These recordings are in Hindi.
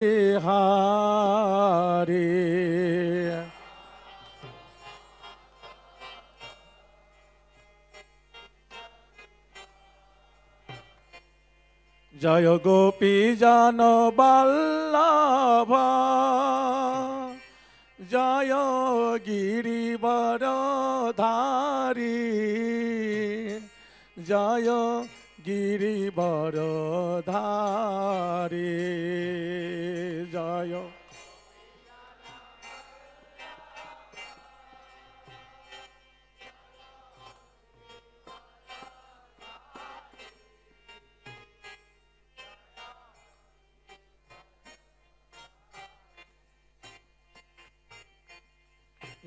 हारे जय गोपी जन बल्लभ जय गिरिवर धारी जय गिरिवर धारी जय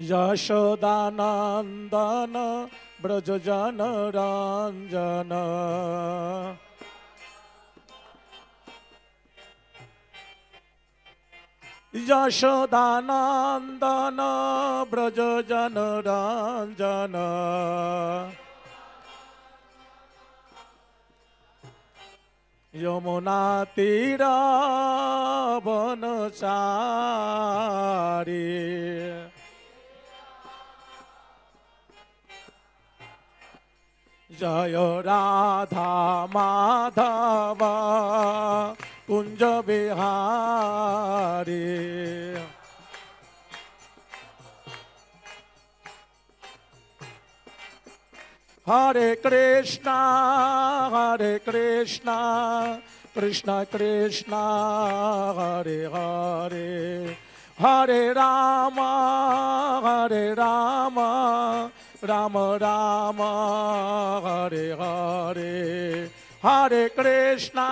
यशोदानंदन ब्रज जन रंजन यशोदानंदन ब्रज जन रंजन यमुना तीरा वनचारी जय राधा माधव कुंज बिहारी हरे कृष्णा कृष्ण कृष्ण हरे हरे हरे राम राम राम हरे हरे हरे कृष्णा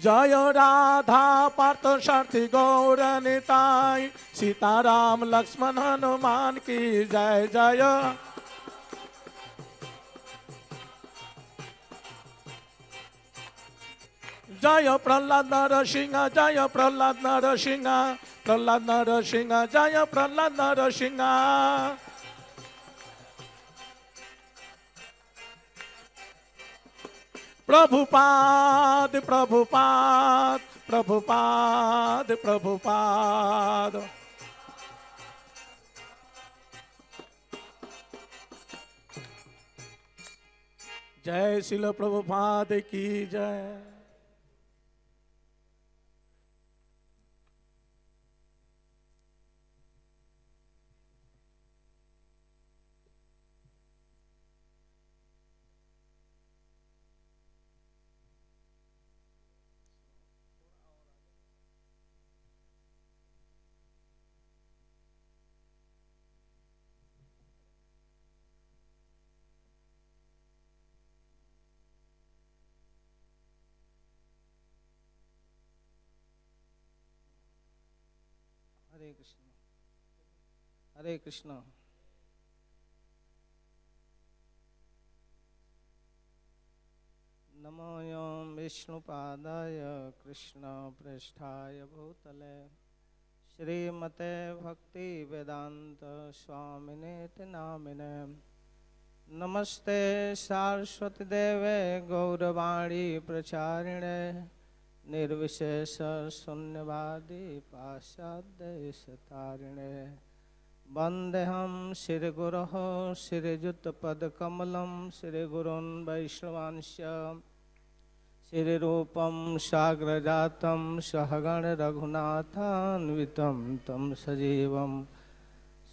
जय राधा पार्थ सारथी गौर निताई सीताराम लक्ष्मण हनुमान की जय जय जय प्रहलाद नरसिंह जय प्रहलाद नरसिंह जय प्रहलाद नरसिंह प्रभुपाद प्रभुपाद प्रभुपाद प्रभुपाद जय शिल प्रभुपाद की जय। हरे कृष्ण नमो यं विष्णुपादाय कृष्ण पृष्ठाय भूतले श्रीमते भक्ति वेदांत स्वामिने नामिने नमस्ते सारस्वती देवे गौरवाणी प्रचारिणे निर्विशेष शून्यवादी पाश्चात्यदेशतारिणे वन्देऽहं श्रीगुरोः श्रीयुतपदकमलं श्रीगुरून् वैष्णवांश्च श्रीरूपं साग्रजातं सहगण रघुनाथान्वितं तं सजीवं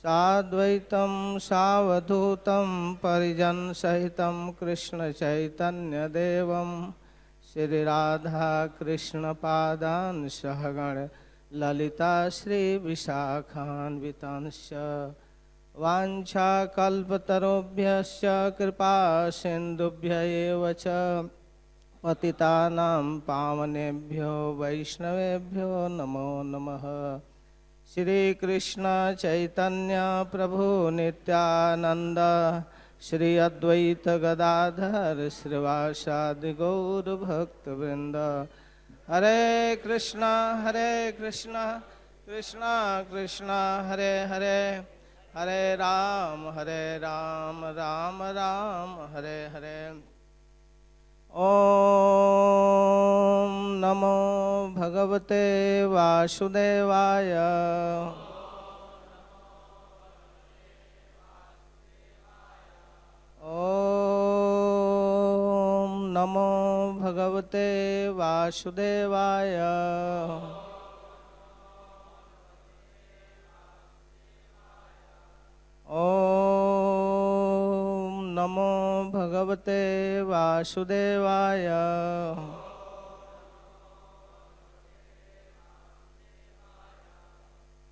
साद्वैतं सावधूतं परिजनसहितं कृष्णचैतन्यदेवं श्रीराधा कृष्णपादान् सहगण ललिता श्री विशाखान्वितांश्च वाञ्छाकल्पतरुभ्यश्च कृपा सिन्धुभ्य एव च पतितानां पावनेभ्यो वैष्णवेभ्यो नमो नमः। श्री कृष्ण चैतन्य प्रभु नित्यानंद श्री अद्वैत गदाधर श्रीवासादि गौर भक्तवृंद हरे कृष्णा कृष्णा कृष्णा हरे हरे, हरे राम राम राम हरे हरे। ओम नमो भगवते वासुदेवाय। ओम नमो भगवते वासुदेवाय। ओम नमो भगवते वासुदेवाय।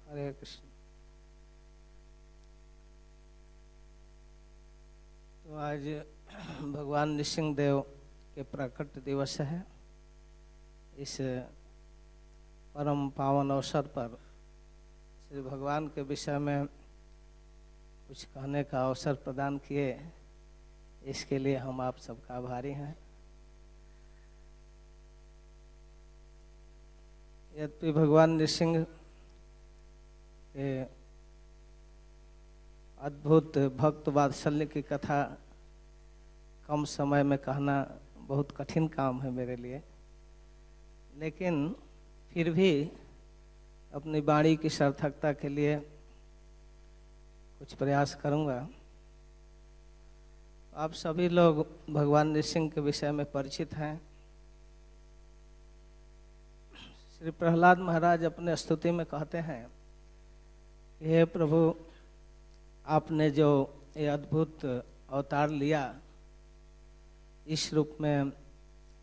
हरे कृष्ण। तो आज भगवान नृसिंहदेव के प्रकट दिवस है। इस परम पावन अवसर पर श्री भगवान के विषय में कुछ कहने का अवसर प्रदान किए, इसके लिए हम आप सबका आभारी हैं। यद्यपि भगवान नृसिंह के अद्भुत भक्त वात्सल्य की कथा कम समय में कहना बहुत कठिन काम है मेरे लिए, लेकिन फिर भी अपनी वाणी की सार्थकता के लिए कुछ प्रयास करूंगा। आप सभी लोग भगवान नृसिंह के विषय में परिचित हैं। श्री प्रहलाद महाराज अपने स्तुति में कहते हैं, हे प्रभु, आपने जो ये अद्भुत अवतार लिया, इस रूप में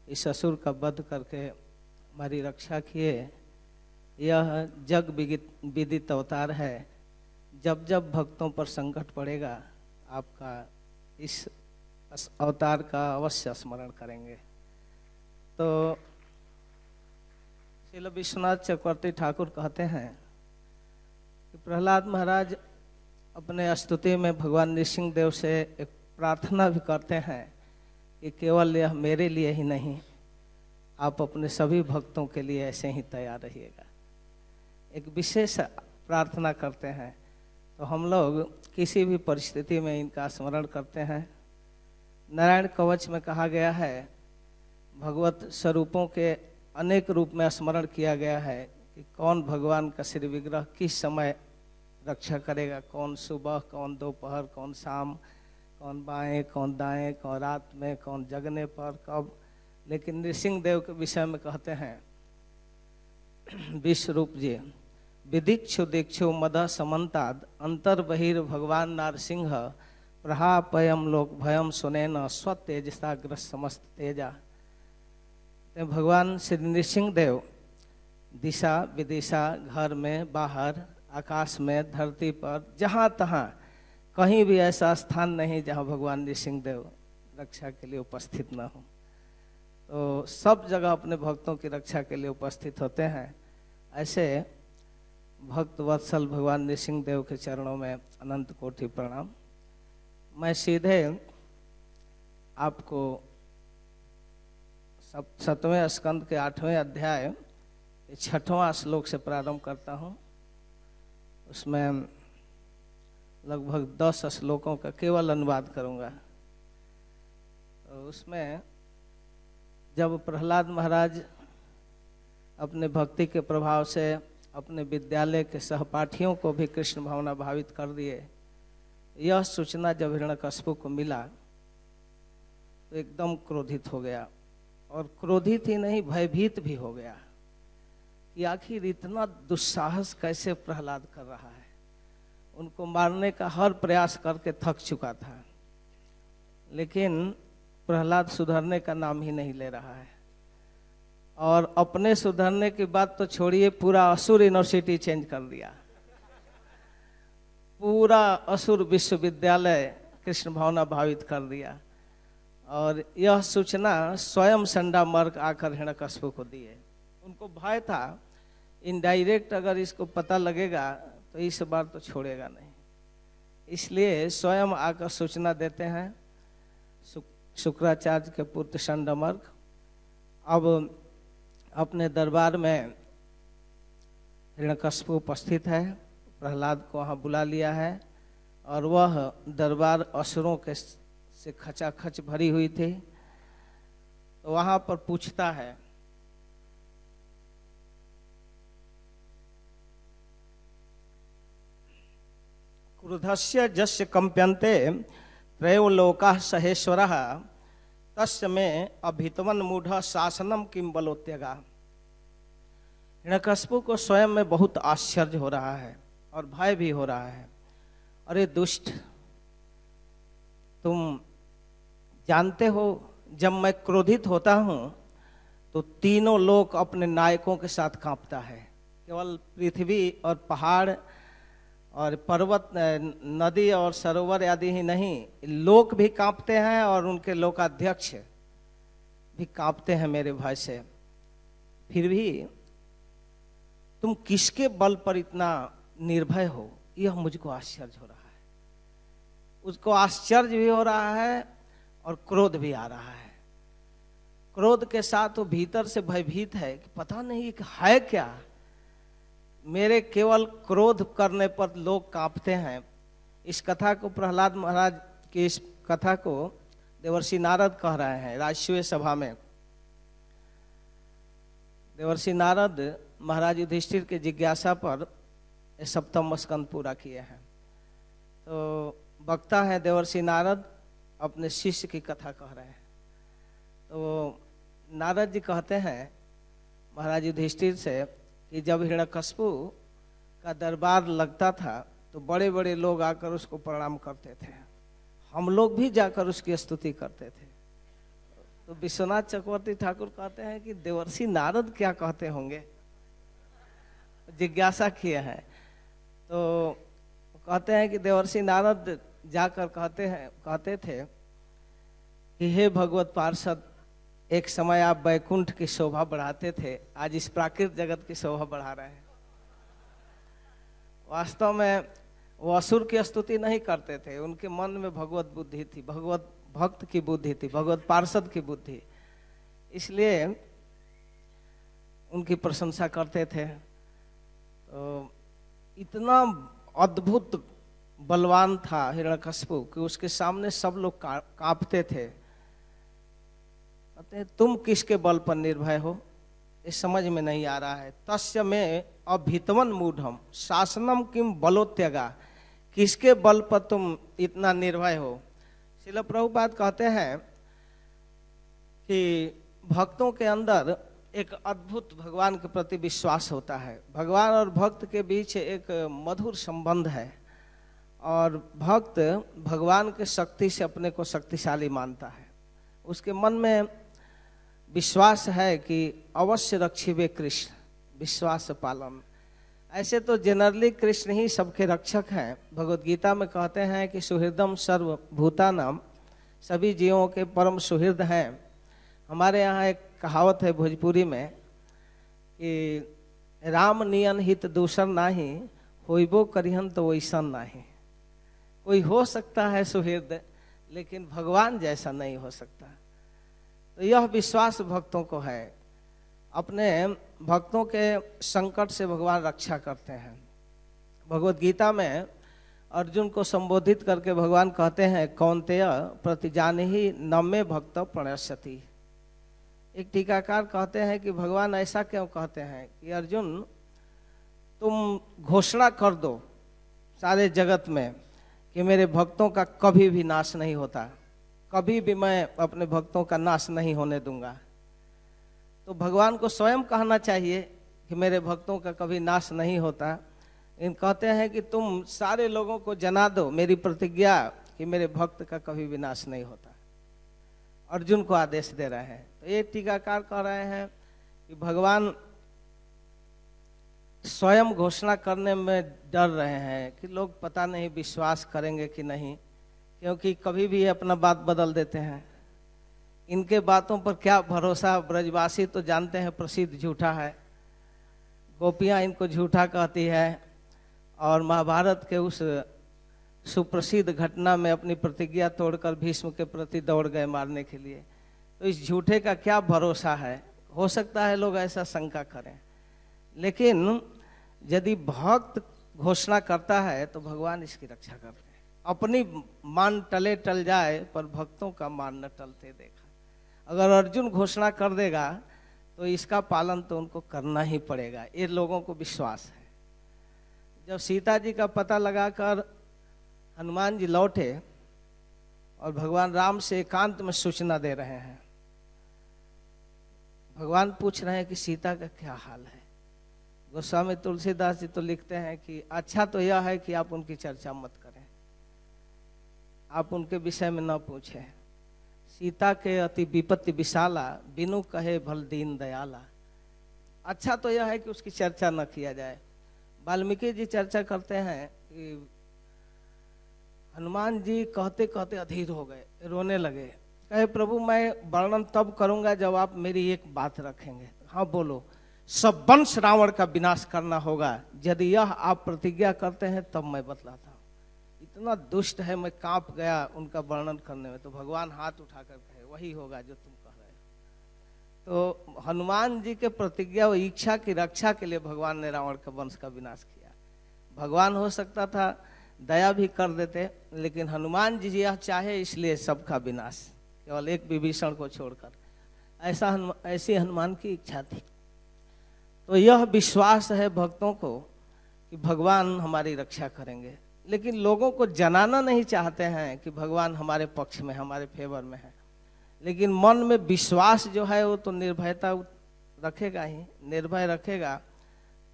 इस असुर का वध करके हमारी रक्षा किए, यह जग विदित अवतार है। जब जब भक्तों पर संकट पड़ेगा, आपका इस अवतार का अवश्य स्मरण करेंगे। तो श्रील विश्वनाथ चक्रवर्ती ठाकुर कहते हैं कि प्रहलाद महाराज अपने स्तुति में भगवान नृसिंहदेव से एक प्रार्थना भी करते हैं कि केवल यह मेरे लिए ही नहीं, आप अपने सभी भक्तों के लिए ऐसे ही तैयार रहिएगा। एक विशेष प्रार्थना करते हैं। तो हम लोग किसी भी परिस्थिति में इनका स्मरण करते हैं। नारायण कवच में कहा गया है, भगवत स्वरूपों के अनेक रूप में स्मरण किया गया है कि कौन भगवान का श्री विग्रह किस समय रक्षा करेगा, कौन सुबह, कौन दोपहर, कौन शाम, कौन बाएं, कौन दाएं, कौन रात में, कौन जगने पर, कब। लेकिन नृसिंहदेव के विषय में कहते हैं विश्वरूप जी, विदीक्षु दीक्षु मद समन्ताद अंतर बहिर भगवान नारसिंह प्रहापयम लोक भयम सुनैन स्वतेजसाग्र समस्त तेजा। तो भगवान श्री नृसिंहदेव दिशा विदिशा, घर में, बाहर, आकाश में, धरती पर, जहाँ तहाँ कहीं भी ऐसा स्थान नहीं जहाँ भगवान नृसिंहदेव रक्षा के लिए उपस्थित न हो। तो सब जगह अपने भक्तों की रक्षा के लिए उपस्थित होते हैं। ऐसे भक्त वत्सल भगवान नृसिंहदेव के चरणों में अनंत कोटि प्रणाम। मैं सीधे आपको 7वें स्कंद के 8वें अध्याय 6वां श्लोक से प्रारंभ करता हूँ। उसमें लगभग 10 श्लोकों का केवल अनुवाद करूँगा। तो उसमें जब प्रहलाद महाराज अपने भक्ति के प्रभाव से अपने विद्यालय के सहपाठियों को भी कृष्ण भावना भावित कर दिए, यह सूचना जब हिरण्यकशिपु को मिला तो एकदम क्रोधित हो गया। और क्रोधित ही नहीं, भयभीत भी हो गया कि आखिर इतना दुस्साहस कैसे प्रहलाद कर रहा है। उनको मारने का हर प्रयास करके थक चुका था, लेकिन प्रहलाद सुधरने का नाम ही नहीं ले रहा है। और अपने सुधरने की बात तो छोड़िए, पूरा असुर यूनिवर्सिटी चेंज कर दिया। पूरा असुर विश्वविद्यालय कृष्ण भावना भावित कर दिया। और यह सूचना स्वयं संडामर्क आकर हिरण्यकशिपु को दिए। उनको भय था इनडायरेक्ट अगर इसको पता लगेगा तो इस बार तो छोड़ेगा नहीं, इसलिए स्वयं आकर सूचना देते हैं शुक्राचार्य के पुत्र संडामर्क। अब अपने दरबार में हिरण्यकश्यप उपस्थित है। प्रहलाद को वहाँ बुला लिया है और वह दरबार असुरों के से खचाखच भरी हुई थी। तो वहाँ पर पूछता है, क्रुधस्य जस्य कंप्यन्ते त्रयोलोकाः सहेश्वरः तस्य में अभितवन मूढ़ शासनम किम बलोत्यगा। हिरण्यकश्यप को स्वयं में बहुत आश्चर्य हो रहा है और भय भी हो रहा है। अरे दुष्ट, तुम जानते हो जब मैं क्रोधित होता हूँ तो तीनों लोक अपने नायकों के साथ कांपता है। केवल पृथ्वी और पहाड़ और पर्वत, नदी और सरोवर आदि ही नहीं, लोक भी कांपते हैं और उनके लोकाध्यक्ष भी कांपते हैं मेरे भय से। फिर भी तुम किसके बल पर इतना निर्भय हो, यह मुझको आश्चर्य हो रहा है। उसको आश्चर्य भी हो रहा है और क्रोध भी आ रहा है। क्रोध के साथ वो भीतर से भयभीत है कि पता नहीं है क्या, मेरे केवल क्रोध करने पर लोग कांपते हैं। इस कथा को प्रहलाद महाराज की इस कथा को देवर्षि नारद कह रहे हैं राजसूय सभा में। देवर्षि नारद महाराज युधिष्ठिर के जिज्ञासा पर सप्तम स्कंद पूरा किए हैं। तो वक्ता है देवर्षि नारद, अपने शिष्य की कथा कह रहे हैं। तो नारद जी कहते हैं महाराज युधिष्ठिर से कि जब हिरण्यकश्यप का दरबार लगता था तो बड़े बड़े लोग आकर उसको प्रणाम करते थे, हम लोग भी जाकर उसकी स्तुति करते थे। तो विश्वनाथ चक्रवर्ती ठाकुर कहते हैं कि देवर्षि नारद क्या कहते होंगे, जिज्ञासा किए हैं। तो कहते हैं कि देवर्षि नारद जाकर कहते थे कि हे भगवत पार्षद, एक समय आप वैकुंठ की शोभा बढ़ाते थे, आज इस प्राकृत जगत की शोभा बढ़ा रहे हैं। वास्तव में वो असुर की स्तुति नहीं करते थे, उनके मन में भगवत बुद्धि थी, भगवत भक्त की बुद्धि थी, भगवत पार्षद की बुद्धि, इसलिए उनकी प्रशंसा करते थे। तो इतना अद्भुत बलवान था हिरण्यकश्यप कि उसके सामने सब लोग कांपते थे। कहते हैं तुम किसके बल पर निर्भय हो, ये समझ में नहीं आ रहा है। तस्य में अभितवन मूढ़म शासनम किम बलोत्यगा, किसके बल पर तुम इतना निर्भय हो। श्रील प्रभुपाद कहते हैं कि भक्तों के अंदर एक अद्भुत भगवान के प्रति विश्वास होता है। भगवान और भक्त के बीच एक मधुर संबंध है और भक्त भगवान के शक्ति से अपने को शक्तिशाली मानता है। उसके मन में विश्वास है कि अवश्य रक्षिबे कृष्ण, विश्वास पालन। ऐसे तो जनरली कृष्ण ही सबके रक्षक हैं। भगवत गीता में कहते हैं कि सुहृदम सर्वभूतानाम, सभी जीवों के परम सुहृद हैं। हमारे यहाँ एक कहावत है भोजपुरी में कि राम नियन हित दूसर नाही, होइबो करिहन तो वैसन नाही। कोई हो सकता है सुहृद, लेकिन भगवान जैसा नहीं हो सकता। तो यह विश्वास भक्तों को है। अपने भक्तों के संकट से भगवान रक्षा करते हैं। भगवत गीता में अर्जुन को संबोधित करके भगवान कहते हैं कौन्तेय प्रतिजानिहि नमे भक्त प्रणश्यति। एक टीकाकार कहते हैं कि भगवान ऐसा क्यों कहते हैं कि अर्जुन तुम घोषणा कर दो सारे जगत में कि मेरे भक्तों का कभी भी नाश नहीं होता, कभी भी मैं अपने भक्तों का नाश नहीं होने दूंगा। तो भगवान को स्वयं कहना चाहिए कि मेरे भक्तों का कभी नाश नहीं होता। इन कहते हैं कि तुम सारे लोगों को जना दो मेरी प्रतिज्ञा कि मेरे भक्त का कभी भी नाश नहीं होता। अर्जुन को आदेश दे रहे हैं। तो ये टीकाकार कह रहे हैं कि भगवान स्वयं घोषणा करने में डर रहे हैं कि लोग पता नहीं विश्वास करेंगे कि नहीं, क्योंकि कभी भी अपना बात बदल देते हैं। इनके बातों पर क्या भरोसा, ब्रजवासी तो जानते हैं प्रसिद्ध झूठा है, गोपियां इनको झूठा कहती है और महाभारत के उस सुप्रसिद्ध घटना में अपनी प्रतिज्ञा तोड़कर भीष्म के प्रति दौड़ गए मारने के लिए। तो इस झूठे का क्या भरोसा है, हो सकता है लोग ऐसा शंका करें, लेकिन यदि भक्त घोषणा करता है तो भगवान इसकी रक्षा करते हैं। अपनी मान टले टल जाए पर भक्तों का मान न टलते देखा। अगर अर्जुन घोषणा कर देगा तो इसका पालन तो उनको करना ही पड़ेगा, ये लोगों को विश्वास है। जब सीता जी का पता लगाकर हनुमान जी लौटे और भगवान राम से एकांत में सूचना दे रहे हैं, भगवान पूछ रहे हैं कि सीता का क्या हाल है। गोस्वामी तुलसीदास जी तो लिखते हैं कि अच्छा तो यह है कि आप उनकी चर्चा मत करें, आप उनके विषय में न पूछें। सीता के अति विपत्ति विशाला, बिनु कहे भल दीन दयाला। अच्छा तो यह है कि उसकी चर्चा न किया जाए। वाल्मीकि जी चर्चा करते हैं कि हनुमान जी कहते कहते अधीर हो गए, रोने लगे। कहे प्रभु मैं वर्णन तब करूंगा जब आप मेरी एक बात रखेंगे। हाँ बोलो। सब वंश रावण का विनाश करना होगा, यदि यह आप प्रतिज्ञा करते हैं तब मैं बतलाता हूँ। इतना दुष्ट है, मैं कांप गया उनका वर्णन करने में। तो भगवान हाथ उठाकर कहे वही होगा जो तुम कह रहे हो। तो हनुमान जी के प्रतिज्ञा और इच्छा की रक्षा के लिए भगवान ने रावण के वंश का विनाश किया। भगवान हो सकता था दया भी कर देते, लेकिन हनुमान जी यह चाहे इसलिए सबका विनाश, केवल एक विभीषण को छोड़कर। ऐसी हनुमान की इच्छा थी। तो यह विश्वास है भक्तों को कि भगवान हमारी रक्षा करेंगे, लेकिन लोगों को जनाना नहीं चाहते हैं कि भगवान हमारे पक्ष में, हमारे फेवर में है। लेकिन मन में विश्वास जो है वो तो निर्भयता रखेगा ही, निर्भय रखेगा।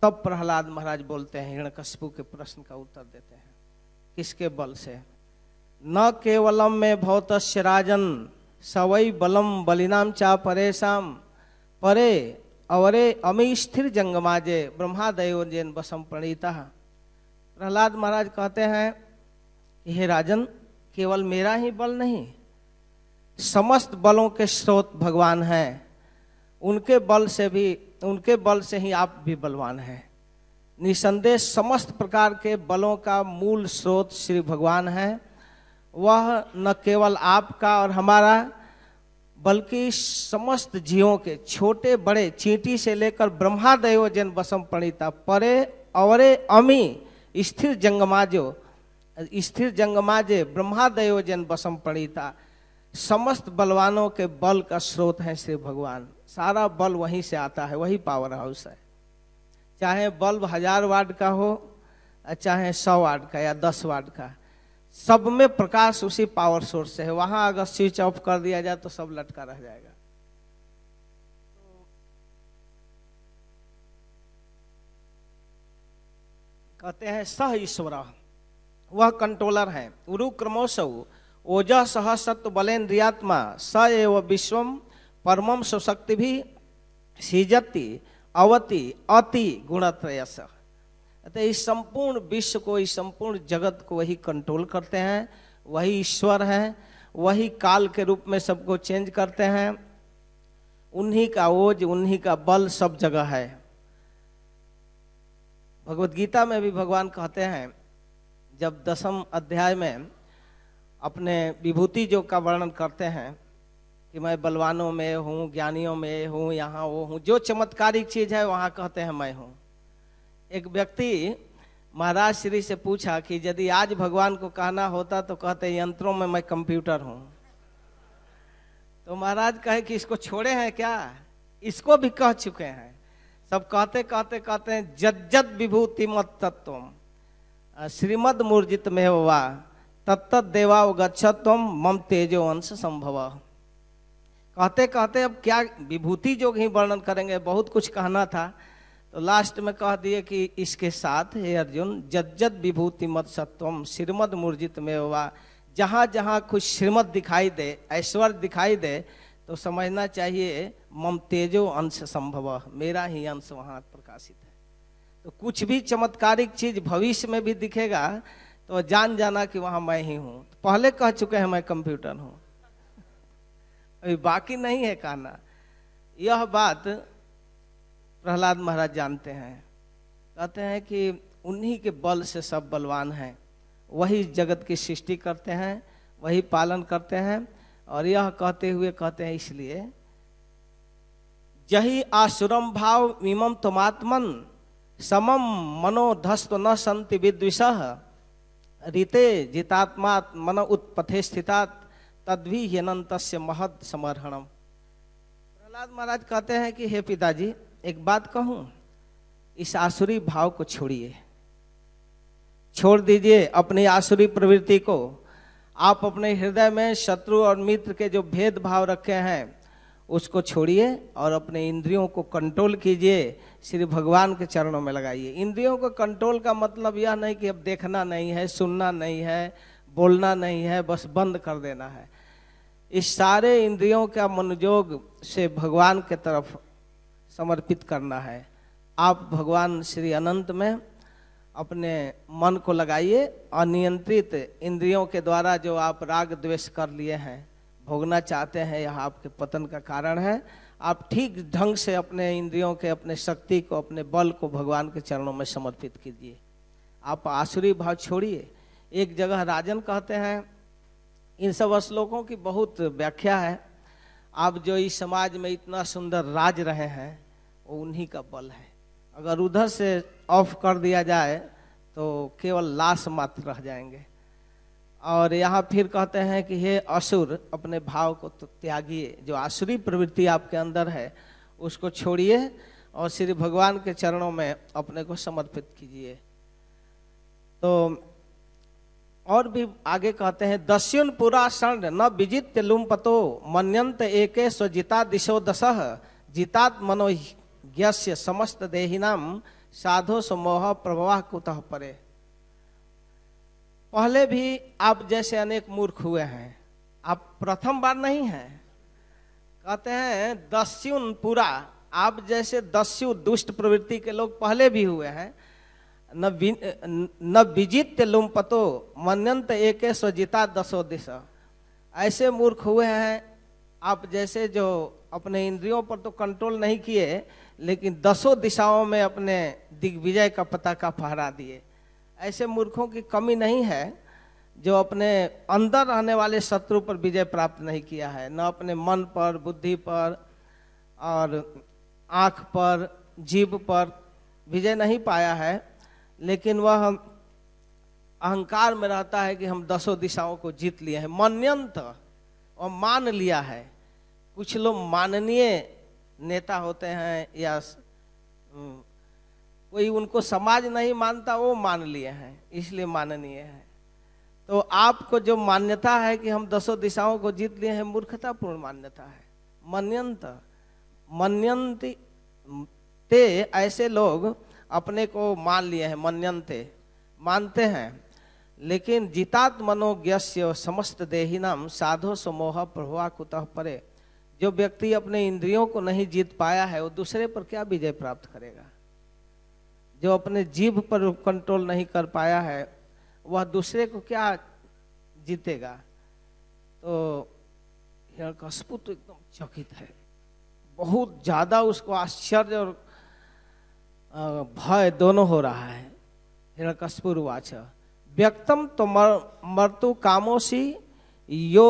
तब प्रहलाद महाराज बोलते हैं, हिरण्यकशिपु के प्रश्न का उत्तर देते हैं। किसके बल से? न केवलम में भौतस्य राजन सवै बलम बलिनाम चा परेशाम परे अवरे अमी स्थिर जंगमाजे ब्रह्मादयो जैन बसम प्रणीता। प्रहलाद महाराज कहते हैं कि हे राजन, केवल मेरा ही बल नहीं, समस्त बलों के स्रोत भगवान हैं। उनके बल से ही आप भी बलवान हैं। निसंदेह समस्त प्रकार के बलों का मूल स्रोत श्री भगवान है। वह न केवल आपका और हमारा, बल्कि समस्त जीवों के, छोटे बड़े, चींटी से लेकर ब्रह्मादयो जन बसम प्रणीता परे अवरे अमी स्थिर जंगमाजे ब्रह्मादयो जन बसम प्रणीता। समस्त बलवानों के बल का स्रोत है श्री भगवान। सारा बल वहीं से आता है, वही पावर हाउस है। चाहे बल्ब 1000 वाट का हो, चाहे 100 वाट का या 10 वाट का, सब में प्रकाश उसी पावर सोर्स से है। वहां अगर स्विच ऑफ कर दिया जाए तो सब लटका रह जाएगा। कहते हैं सह ईश्वर, वह कंट्रोलर है। उरु क्रमोसौ ओजा सह सत्व बलेन्द्रियात्मा स एव विश्वम परमम सुशक्ति भी सीजति अवति अति गुणत्रयस। अतः इस संपूर्ण विश्व को, इस संपूर्ण जगत को वही कंट्रोल करते हैं, वही ईश्वर हैं, वही काल के रूप में सबको चेंज करते हैं। उन्हीं का ओज, उन्हीं का बल सब जगह है। भगवत गीता में भी भगवान कहते हैं, जब 10वें अध्याय में अपने विभूति जो का वर्णन करते हैं कि मैं बलवानों में हूँ, ज्ञानियों में हूँ, यहाँ वो हूँ, जो चमत्कारिक चीज है वहाँ कहते हैं मैं हूँ। एक व्यक्ति महाराज श्री से पूछा कि यदि आज भगवान को कहना होता तो कहते यंत्रों में मैं कंप्यूटर हूँ। तो महाराज कहे कि इसको छोड़े हैं क्या? इसको भी कह चुके हैं। सब कहते कहते कहते हैं जज्जत विभूति मत तत्व श्रीमद मूर्जित में वा तत्त देवावगच्छत्वम मम तेजो अंश संभव। कहते कहते अब क्या विभूति जो ही वर्णन करेंगे, बहुत कुछ कहना था। तो लास्ट में कह दिए कि इसके साथ हे अर्जुन, जज्जत विभूति मत सत्वम श्रीमद मूर्जित में वा। जहाँ जहाँ कुछ श्रीमद दिखाई दे, ऐश्वर्य दिखाई दे, तो समझना चाहिए मम तेजो अंश संभव, मेरा ही अंश वहाँ प्रकाशित है। तो कुछ भी चमत्कारिक चीज भविष्य में भी दिखेगा तो जान जाना कि वहाँ मैं ही हूँ। पहले कह चुके हैं मैं कंप्यूटर हूँ, अभी बाकी नहीं है कहना। यह बात प्रहलाद महाराज जानते हैं। कहते हैं कि उन्हीं के बल से सब बलवान हैं, वही जगत की सृष्टि करते हैं, वही पालन करते हैं। और यह कहते हुए कहते हैं इसलिए जहि आसुरम भाव इमं तुमात्मन समम मनोधस्त न संति विद्विषः रीते जितात्मा मन उत्पथे स्थितात तद्भी ह्यनन्तस्य महद समर्हणम। प्रहलाद महाराज कहते हैं कि हे पिताजी, एक बात कहूं, इस आसुरी भाव को छोड़िए, छोड़ दीजिए अपनी आसुरी प्रवृत्ति को। आप अपने हृदय में शत्रु और मित्र के जो भेदभाव रखे हैं उसको छोड़िए और अपने इंद्रियों को कंट्रोल कीजिए, श्री भगवान के चरणों में लगाइए। इंद्रियों को कंट्रोल का मतलब यह नहीं कि अब देखना नहीं है, सुनना नहीं है, बोलना नहीं है, बस बंद कर देना है। इस सारे इंद्रियों का मनोयोग से भगवान के तरफ समर्पित करना है। आप भगवान श्री अनंत में अपने मन को लगाइए। अनियंत्रित इंद्रियों के द्वारा जो आप राग द्वेष कर लिए हैं, भोगना चाहते हैं, यह आपके पतन का कारण है। आप ठीक ढंग से अपने इंद्रियों के, अपने शक्ति को, अपने बल को भगवान के चरणों में समर्पित कीजिए। आप आसुरी भाव छोड़िए। एक जगह राजन कहते हैं, इन सब श्लोकों की बहुत व्याख्या है। आप जो इस समाज में इतना सुंदर राज रहे हैं वो उन्हीं का बल है। अगर उधर से ऑफ कर दिया जाए तो केवल लाश मात्र रह जाएंगे। और यहाँ फिर कहते हैं कि हे असुर, अपने भाव को तो त्यागिए, जो आसुरी प्रवृत्ति आपके अंदर है उसको छोड़िए और श्री भगवान के चरणों में अपने को समर्पित कीजिए। तो और भी आगे कहते हैं, दस्युन पुरा शरण न विजित्य लुम्पतो मन्यंत एके स्वजिता दिशो दशः जितात मनो ज्ञस्य समस्त देहिनाम साधो समोह प्रवाह कुतः परे। पहले भी आप जैसे अनेक मूर्ख हुए हैं, आप प्रथम बार नहीं हैं। कहते हैं दस्युन पुरा, आप जैसे दस्यु दुष्ट प्रवृत्ति के लोग पहले भी हुए हैं। न विजित्य लुम्पतो मन्यंत एके स्वजिता दशो दिशा, ऐसे मूर्ख हुए हैं आप जैसे जो अपने इंद्रियों पर तो कंट्रोल नहीं किए लेकिन दसों दिशाओं में अपने दिग्विजय का पताका फहरा दिए। ऐसे मूर्खों की कमी नहीं है जो अपने अंदर रहने वाले शत्रु पर विजय प्राप्त नहीं किया है, न अपने मन पर, बुद्धि पर और आँख पर, जीभ पर विजय नहीं पाया है, लेकिन वह अहंकार में रहता है कि हम दसों दिशाओं को जीत लिए हैं। मन्यंत और मान लिया है। कुछ लोग माननीय नेता होते हैं या कोई उनको समाज नहीं मानता, वो मान लिए हैं इसलिए माननीय है। तो आपको जो मान्यता है कि हम दसों दिशाओं को जीत लिए हैं, मूर्खतापूर्ण मान्यता है। मन्यंती ते, ऐसे लोग अपने को मान लिए हैं, मन्यंते मानते हैं। लेकिन जितात मनोज्ञस्य समस्त देहिनाम साधो समोह प्रभवा कुतः परे, जो व्यक्ति अपने इंद्रियों को नहीं जीत पाया है वो दूसरे पर क्या विजय प्राप्त करेगा। जो अपने जीभ पर कंट्रोल नहीं कर पाया है वह दूसरे को क्या जीतेगा। तो हिरण्यकशिपु तो एकदम चकित है, बहुत ज्यादा उसको आश्चर्य और भय दोनों हो रहा है। हिरण्यकशिपु उवाच व्यक्तम तो मर्तु कामोसी यो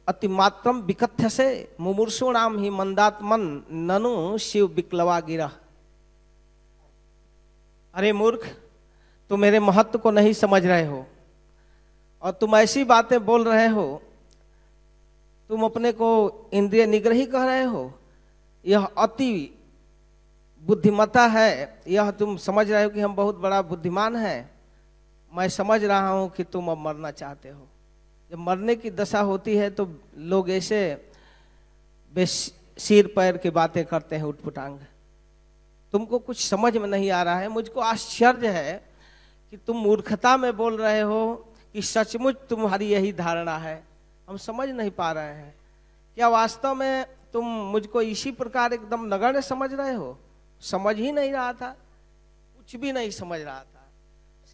अतिमात्रम विकथ्य से मुमूर्षुणाम ही मंदात्मन ननु शिव विक्लवा गिरा। अरे मूर्ख, तुम मेरे महत्व को नहीं समझ रहे हो और तुम ऐसी बातें बोल रहे हो। तुम अपने को इंद्रिय निग्रही कह रहे हो, यह अति बुद्धिमत्ता है। यह तुम समझ रहे हो कि हम बहुत बड़ा बुद्धिमान हैं। मैं समझ रहा हूं कि तुम अब मरना चाहते हो। जब मरने की दशा होती है तो लोग ऐसे सिर पैर की बातें करते हैं, उठपुटांग। तुमको कुछ समझ में नहीं आ रहा है। मुझको आश्चर्य है कि तुम मूर्खता में बोल रहे हो कि सचमुच तुम्हारी यही धारणा है। हम समझ नहीं पा रहे हैं। क्या वास्तव में तुम मुझको इसी प्रकार एकदम नगण्य समझ रहे हो? समझ ही नहीं रहा था, कुछ भी नहीं समझ रहा था।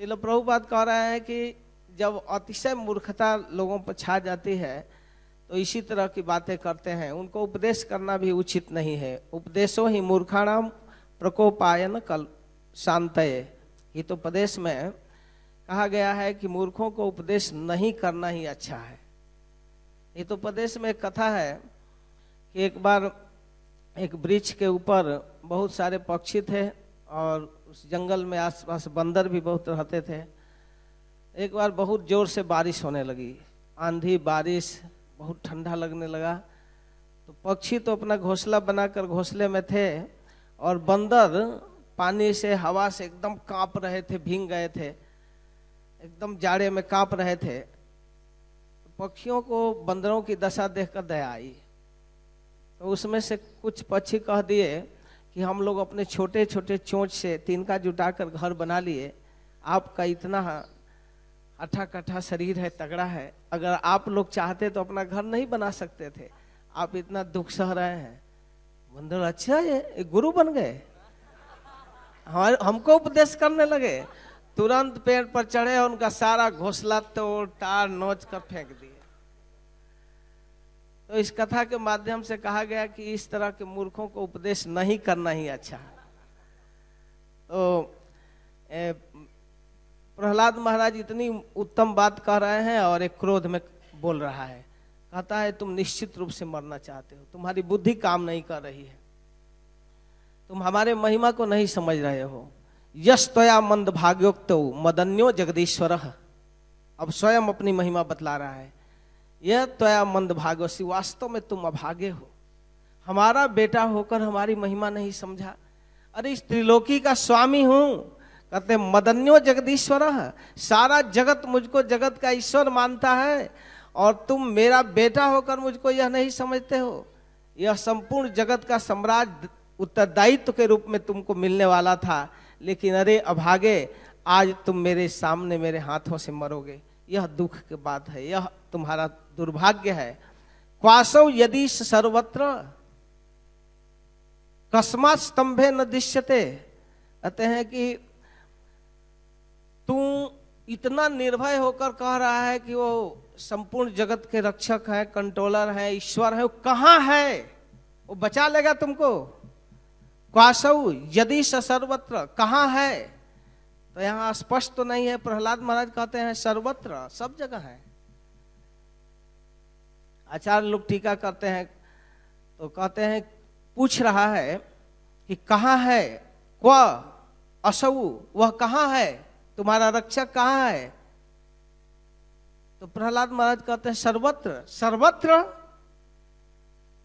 श्रील प्रभुपाद कह रहे हैं कि जब अतिशय मूर्खता लोगों पर छा जाती है तो इसी तरह की बातें करते हैं। उनको उपदेश करना भी उचित नहीं है। उपदेशो ही मूर्खाणाम प्रकोपायन कल शांतये। हितोपदेश में कहा गया है कि मूर्खों को उपदेश नहीं करना ही अच्छा है। हितोपदेश में एक कथा है कि एक बार एक वृक्ष के ऊपर बहुत सारे पक्षी थे और उस जंगल में आसपास बंदर भी बहुत रहते थे। एक बार बहुत जोर से बारिश होने लगी, आंधी बारिश, बहुत ठंडा लगने लगा। तो पक्षी तो अपना घोंसला बनाकर घोंसले में थे और बंदर पानी से, हवा से एकदम कांप रहे थे, भीग गए थे, एकदम जाड़े में कांप रहे थे। पक्षियों को बंदरों की दशा देखकर दया आई। तो उसमें से कुछ पक्षी कह दिए कि हम लोग अपने छोटे छोटे चोंच से तिनका जुटाकर घर बना लिए, आपका इतना अठा कठा शरीर है, तगड़ा है, अगर आप लोग चाहते तो अपना घर नहीं बना सकते थे, आप इतना दुख सह रहे हैं। बंदर, अच्छा ये गुरु बन गए, हमको उपदेश करने लगे। तुरंत पेड़ पर चढ़े और उनका सारा घोंसला तोड़ ताड़ नोच कर फेंक दिए। तो इस कथा के माध्यम से कहा गया कि इस तरह के मूर्खों को उपदेश नहीं करना ही अच्छा है। तो प्रहलाद महाराज इतनी उत्तम बात कह रहे हैं और एक क्रोध में बोल रहा है, कहता है तुम निश्चित रूप से मरना चाहते हो, तुम्हारी बुद्धि काम नहीं कर रही है, तुम हमारे महिमा को नहीं समझ रहे हो। यश त्वया मंद भाग्योक्तो मदन्यो जगदीश्वर। अब स्वयं अपनी महिमा बतला रहा है, यह त्वया मंद भाग्योसी, वास्तव में तुम अभागे हो, हमारा बेटा होकर हमारी महिमा नहीं समझा। अरे इस त्रिलोकी का स्वामी हूं, कहते मदन्यो जगदीश्वर, सारा जगत मुझको जगत का ईश्वर मानता है और तुम मेरा बेटा होकर मुझको यह नहीं समझते हो। यह संपूर्ण जगत का साम्राज्य उत्तरदायित्व के रूप में तुमको मिलने वाला था, लेकिन अरे अभागे, आज तुम मेरे सामने मेरे हाथों से मरोगे। यह दुख की बात है, यह तुम्हारा दुर्भाग्य है। क्वासौ यदि सर्वत्र कस्मात् स्तंभे न दृश्यते। कहते हैं कि तू इतना निर्भय होकर कह रहा है कि वो संपूर्ण जगत के रक्षक है, कंट्रोलर है, ईश्वर है, वो कहाँ है, वो बचा लेगा तुमको। क्वासौ यदि सर्वत्र, कहाँ है, तो यहाँ स्पष्ट तो नहीं है। प्रहलाद महाराज कहते हैं सर्वत्र, सब जगह है। आचार्य लोग टीका करते हैं तो कहते हैं, पूछ रहा है कि कहाँ है, क्व असौ, वह कहाँ है, तुम्हारा रक्षक कहाँ है। तो प्रहलाद महाराज कहते हैं सर्वत्र, सर्वत्र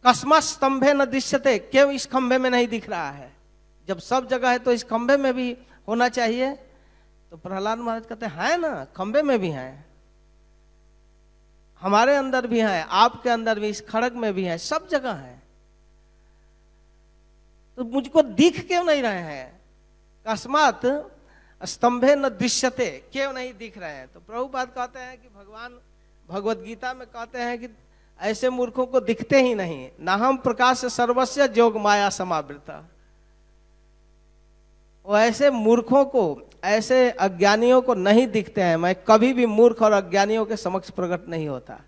कस्मात् स्तंभे न दृश्यते, क्यों इस खंभे में नहीं दिख रहा है, जब सब जगह है तो इस खंभे में भी होना चाहिए। तो प्रहलाद महाराज कहते हैं है ना, खंभे में भी है, हमारे अंदर भी है, आपके अंदर भी, इस खड़ग में भी है, सब जगह है, तो मुझको दिख क्यों नहीं रहे हैं। कस्मात् स्तंभे न दृश्यते, क्यों नहीं दिख रहे हैं। तो प्रभुपाद कहते हैं कि भगवान भगवत गीता में कहते हैं कि ऐसे मूर्खों को दिखते ही नहीं, ना हम प्रकाश सर्वस्य जोग माया समावृता। वो ऐसे मूर्खों को, ऐसे अज्ञानियों को नहीं दिखते हैं। मैं कभी भी मूर्ख और अज्ञानियों के समक्ष प्रकट नहीं होता।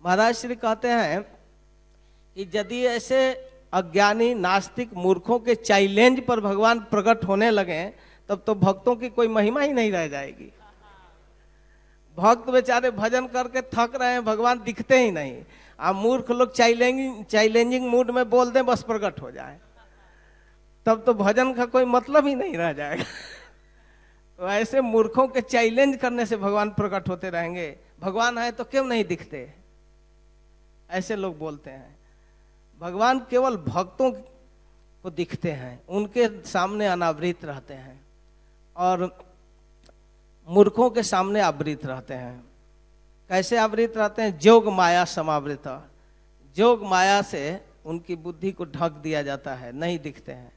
महाराज श्री कहते हैं कि यदि ऐसे अज्ञानी नास्तिक मूर्खों के चैलेंज पर भगवान प्रकट होने लगे, तब तो भक्तों की कोई महिमा ही नहीं रह जाएगी। भक्त बेचारे भजन करके थक रहे हैं, भगवान दिखते ही नहीं। आप मूर्ख लोग चैलेंजिंग मूड में बोल दें, बस प्रकट हो जाए, तब तो भजन का कोई मतलब ही नहीं रह जाएगा। तो ऐसे मूर्खों के चैलेंज करने से भगवान प्रकट होते रहेंगे। भगवान है तो क्यों नहीं दिखते, ऐसे लोग बोलते हैं। भगवान केवल भक्तों को दिखते हैं, उनके सामने अनावृत रहते हैं और मूर्खों के सामने आवृत रहते हैं। कैसे आवृत रहते हैं? जोग माया समावृत, जोग माया से उनकी बुद्धि को ढक दिया जाता है, नहीं दिखते हैं।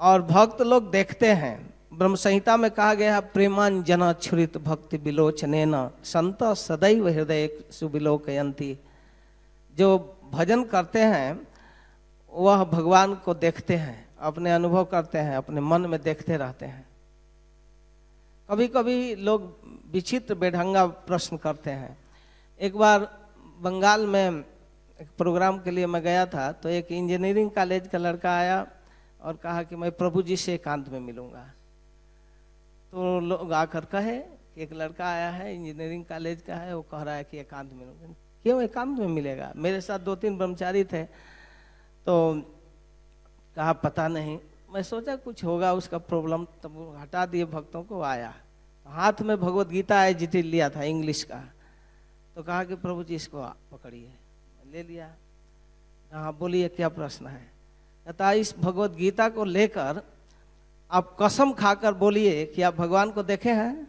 और भक्त लोग देखते हैं। ब्रह्म संहिता में कहा गया है, प्रेमांजना छुरित भक्ति विलोचनेन संत सदैव हृदय सुविलोकयंती। जो भजन करते हैं वह भगवान को देखते हैं, अपने अनुभव करते हैं, अपने मन में देखते रहते हैं। कभी कभी लोग विचित्र बेढंगा प्रश्न करते हैं। एक बार बंगाल में एक प्रोग्राम के लिए मैं गया था, तो एक इंजीनियरिंग कॉलेज का लड़का आया और कहा कि मैं प्रभु जी से एकांत में मिलूंगा। तो लोग आकर कहे कि एक लड़का आया है, इंजीनियरिंग कॉलेज का है, वो कह रहा है कि एकांत में मिलूंगा। क्यों एकांत में मिलेगा? मेरे साथ 2-3 ब्रह्मचारी थे, तो कहा पता नहीं, मैं सोचा कुछ होगा उसका प्रॉब्लम, तब वो हटा दिए भक्तों को, आया तो हाथ में भगवत गीता एजिटेड लिया था इंग्लिश का, तो कहा कि प्रभु जी इसको पकड़िए, ले लिया। हाँ बोलिए क्या प्रश्न है? कहता इस भगवत गीता को लेकर आप कसम खाकर बोलिए कि आप भगवान को देखे हैं।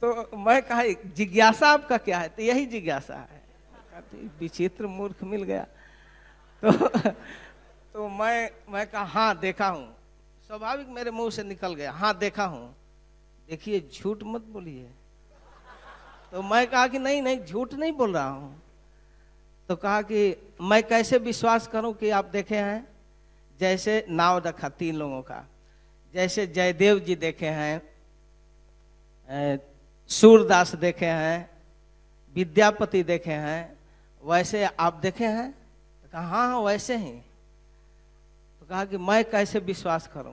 तो मैं कहा जिज्ञासा आपका क्या है? तो यही जिज्ञासा है। विचित्र मूर्ख मिल गया। तो मैं कहा हाँ देखा हूँ, स्वाभाविक मेरे मुंह से निकल गया, हाँ देखा हूँ। देखिए झूठ मत बोलिए। तो मैं कहा कि नहीं नहीं झूठ नहीं बोल रहा हूँ। तो कहा कि मैं कैसे विश्वास करूं कि आप देखे हैं? जैसे नाव रखा 3 लोगों का, जैसे जयदेव जी देखे हैं, सूरदास देखे हैं, विद्यापति देखे हैं, वैसे आप देखे हैं? तो कहा हाँ हाँ वैसे ही। तो कहा कि मैं कैसे विश्वास करूं?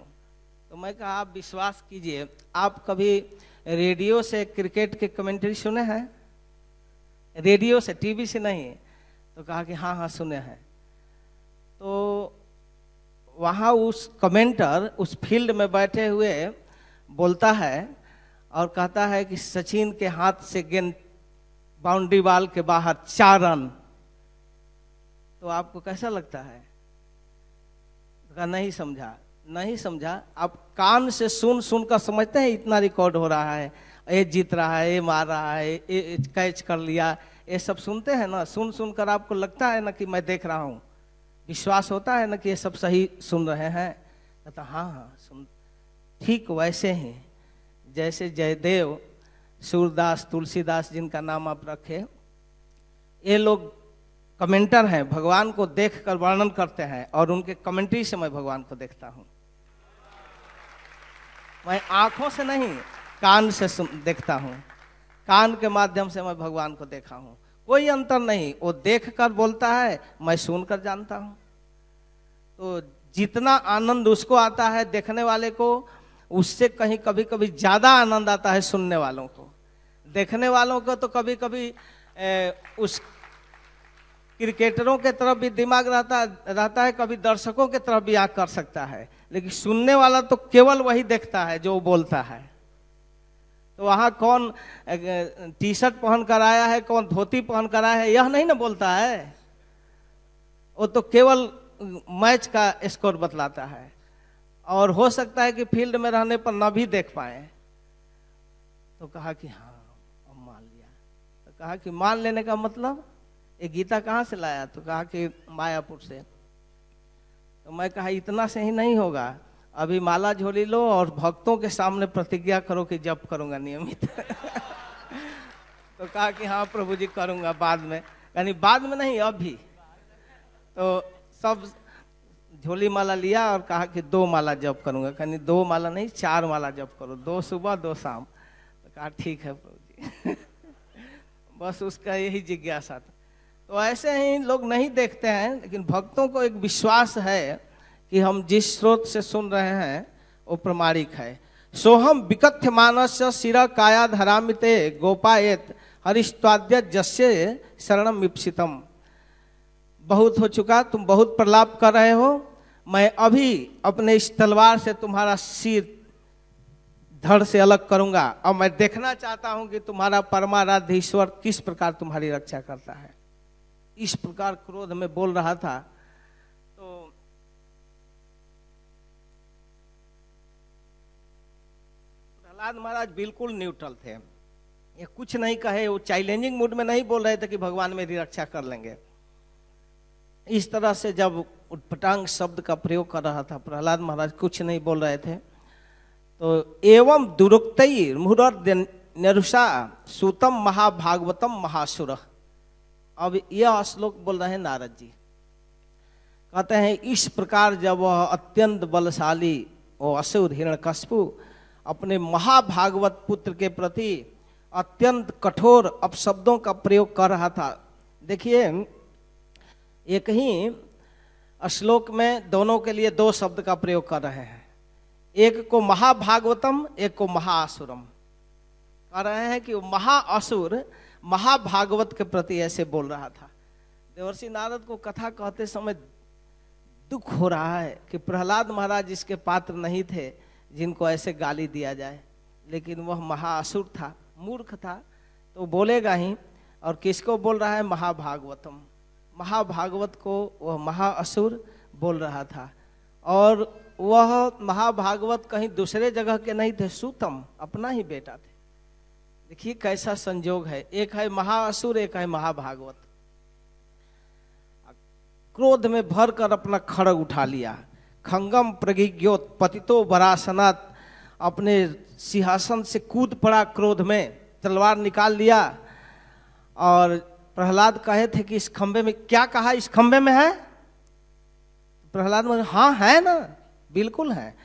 तो मैं कहा आप विश्वास कीजिए, आप कभी रेडियो से क्रिकेट के कमेंट्री सुने हैं? रेडियो से, टीवी से नहीं। तो कहा कि हाँ हाँ सुने हैं। तो वहाँ उस कमेंटर उस फील्ड में बैठे हुए बोलता है और कहता है कि सचिन के हाथ से गेंद बाउंड्री वाल के बाहर 4 रन। तो आपको कैसा लगता है? तो कहा नहीं समझा, नहीं समझा। आप कान से सुन कर समझते हैं इतना रिकॉर्ड हो रहा है, ये जीत रहा है, ये मार रहा है, ये कैच कर लिया, ये सब सुनते हैं ना। सुन कर आपको लगता है ना कि मैं देख रहा हूँ, विश्वास होता है ना कि ये सब सही सुन रहे हैं। कहता हाँ हाँ सुन। ठीक वैसे ही जैसे जयदेव, सूरदास, तुलसीदास जिनका नाम आप रखे, ये लोग कमेंटर हैं, भगवान को देखकर वर्णन करते हैं और उनके कमेंट्री से मैं भगवान को देखता हूँ। मैं आंखों से नहीं कान से देखता हूँ, कान के माध्यम से मैं भगवान को देखा हूँ। कोई अंतर नहीं, वो देख कर बोलता है, मैं सुनकर जानता हूँ। तो जितना आनंद उसको आता है देखने वाले को, उससे कहीं कभी कभी ज्यादा आनंद आता है सुनने वालों को। देखने वालों को तो कभी कभी उस क्रिकेटरों के तरफ भी दिमाग रहता है, कभी दर्शकों के तरफ भी आँख कर सकता है, लेकिन सुनने वाला तो केवल वही देखता है जो बोलता है। तो वहाँ कौन टी शर्ट पहन कर आया है, कौन धोती पहन कर आया है, यह नहीं ना बोलता है। वो तो केवल मैच का स्कोर बतलाता है, और हो सकता है कि फील्ड में रहने पर न भी देख पाए। तो कहा कि हाँ अब मान लिया। तो कहा कि मान लेने का मतलब ये गीता कहाँ से लाया? तो कहा कि मायापुर से। तो मैं कहा इतना से ही नहीं होगा, अभी माला झोली लो और भक्तों के सामने प्रतिज्ञा करो कि जप करूंगा नियमित। तो कहा कि हाँ प्रभु जी करूंगा बाद में। यानी बाद में नहीं, अभी। तो सब झोली माला लिया और कहा कि 2 माला जप करूंगा। कहनी 2 माला नहीं 4 माला जप करो, 2 सुबह 2 शाम। तो कहा ठीक है प्रभु जी। बस उसका यही जिज्ञासा था। तो ऐसे ही लोग नहीं देखते हैं, लेकिन भक्तों को एक विश्वास है कि हम जिस स्रोत से सुन रहे हैं वो प्रमाणिक है। सोहम विकथ्य मानस शिरा काया धरामिते गोपायत हरिस्वाद्य जस्य शरणम इप्सितम। बहुत हो चुका, तुम बहुत प्रलाप कर रहे हो, मैं अभी अपने इस तलवार से तुम्हारा सिर धड़ से अलग करूंगा। और मैं देखना चाहता हूं कि तुम्हारा परमाराध्य ईश्वर किस प्रकार तुम्हारी रक्षा करता है। इस प्रकार क्रोध में बोल रहा था। तो प्रहलाद महाराज बिल्कुल न्यूट्रल थे, ये कुछ नहीं कहे, वो चैलेंजिंग मूड में नहीं बोल रहे थे कि भगवान मेरी रक्षा कर लेंगे। इस तरह से जब उटपटांग शब्द का प्रयोग कर रहा था प्रहलाद महाराज, कुछ नहीं बोल रहे थे। तो एवं दुरुक्तई मुहुर नरुषा सूतम महाभागवतम महासुर। अब यह श्लोक बोल रहे हैं नारद जी। कहते हैं इस प्रकार जब वह अत्यंत बलशाली वो असुर हिरण्यकश्यप अपने महाभागवत पुत्र के प्रति अत्यंत कठोर अपशब्दों का प्रयोग कर रहा था। देखिए एक ही श्लोक में दोनों के लिए 2 शब्द का प्रयोग कर रहे हैं, एक को महाभागवतम, एक को महाअसुरम। कह रहे हैं कि वो महाअसुर महाभागवत के प्रति ऐसे बोल रहा था। देवर्षि नारद को कथा कहते समय दुख हो रहा है कि प्रहलाद महाराज इसके पात्र नहीं थे जिनको ऐसे गाली दिया जाए, लेकिन वह महाअसुर था, मूर्ख था, तो बोलेगा ही। और किसको बोल रहा है? महाभागवतम, महाभागवत को वह महाअसुर बोल रहा था। और वह महाभागवत कहीं दूसरे जगह के नहीं थे, सूतम अपना ही बेटा थे। देखिए कैसा संजोग है, एक है महाअसुर, एक है महाभागवत। क्रोध में भरकर अपना खड़ग उठा लिया। खंगम प्रगिज्ञोत पतितो वरासनात, अपने सिंहासन से कूद पड़ा क्रोध में, तलवार निकाल लिया। और प्रहलाद कहे थे कि इस खंबे में, क्या कहा इस खंबे में है? प्रहलाद में हाँ है ना, बिल्कुल है।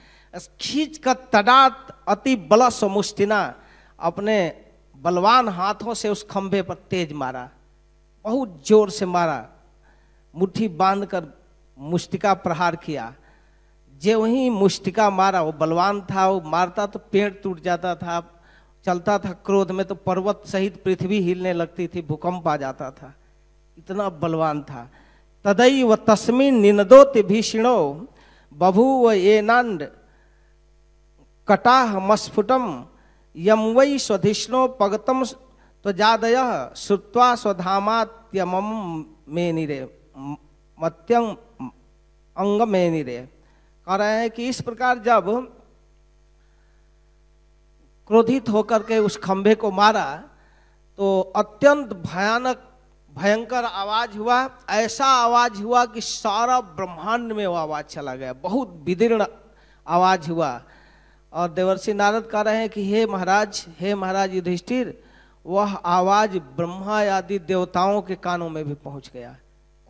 खींच कर तडात अति बल समुष्टिना, अपने बलवान हाथों से उस खंबे पर तेज मारा, बहुत जोर से मारा, मुट्ठी बांधकर मुष्टिका प्रहार किया। जो वही मुष्टिका मारा, वो बलवान था, वो मारता तो पेड़ टूट जाता था, चलता था क्रोध में तो पर्वत सहित पृथ्वी हिलने लगती थी, भूकंप आ जाता था, इतना बलवान था। तदैव तस्मिन् निनदोति भीषणो बभूव येनांड कटाह मस्फुटम यम वै स्वधिष्णो पगतम त्वजादयः श्रुत्वा स्वधामात्यमं मेनिरे मत्यं अंग मेनिरे। कह रहे हैं कि इस प्रकार जब क्रोधित होकर के उस खंभे को मारा तो अत्यंत भयंकर आवाज हुआ। ऐसा आवाज हुआ कि सारा ब्रह्मांड में वो आवाज चला गया, बहुत विदीर्ण आवाज हुआ। और देवर्षि नारद कह रहे हैं कि हे महाराज युधिष्ठिर, वह आवाज ब्रह्मा आदि देवताओं के कानों में भी पहुंच गया।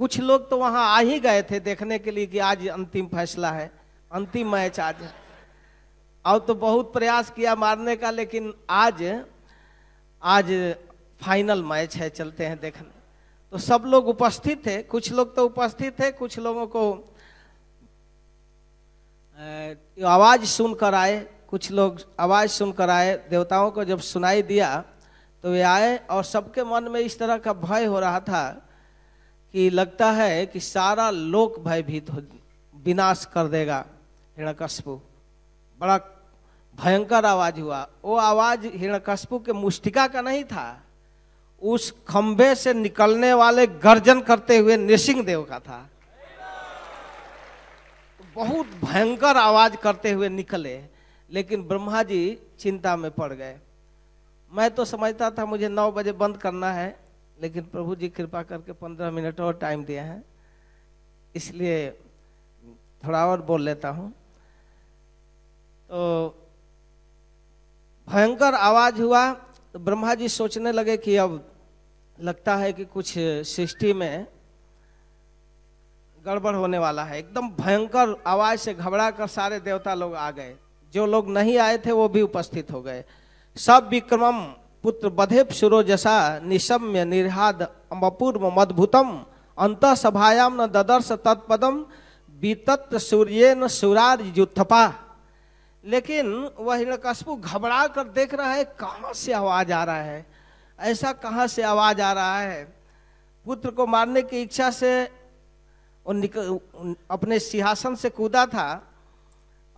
कुछ लोग तो वहां आ ही गए थे देखने के लिए कि आज अंतिम फैसला है, अंतिम मैच आज। अब तो बहुत प्रयास किया मारने का, लेकिन आज फाइनल मैच है, चलते हैं देखने। तो सब लोग उपस्थित थे, कुछ लोग तो उपस्थित थे, कुछ लोगों को आवाज सुनकर आए, कुछ लोग आवाज सुनकर आए। देवताओं को जब सुनाई दिया तो वे आए, और सबके मन में इस तरह का भय हो रहा था कि लगता है कि सारा लोक भयभीत हो, विनाश कर देगा हिरण्यकश्यप। बड़ा भयंकर आवाज हुआ। वो आवाज हिरण्यकश्यप के मुष्टिका का नहीं था, उस खंभे से निकलने वाले गर्जन करते हुए नृसिंह देव का था। बहुत भयंकर आवाज करते हुए निकले, लेकिन ब्रह्मा जी चिंता में पड़ गए। मैं तो समझता था मुझे 9 बजे बंद करना है, लेकिन प्रभु जी कृपा करके 15 मिनट और टाइम दिए हैं, इसलिए थोड़ा और बोल लेता हूं। तो भयंकर आवाज हुआ तो ब्रह्मा जी सोचने लगे कि अब लगता है कि कुछ सृष्टि में गड़बड़ होने वाला है। एकदम भयंकर आवाज से घबरा कर सारे देवता लोग आ गए, जो लोग नहीं आए थे वो भी उपस्थित हो गए। सब विक्रमम पुत्र बधेप सुरोजसा निशम्य निर्हाद अपूर्व मद्भुतम अंत सभायाम न ददर्श तत्पदम बीतत सूर्येन सुरार युद्धपा। लेकिन वह हिरण्यकश्यप घबरा कर देख रहा है कहाँ से आवाज आ रहा है, ऐसा कहाँ से आवाज आ रहा है। पुत्र को मारने की इच्छा से अपने सिंहासन से कूदा था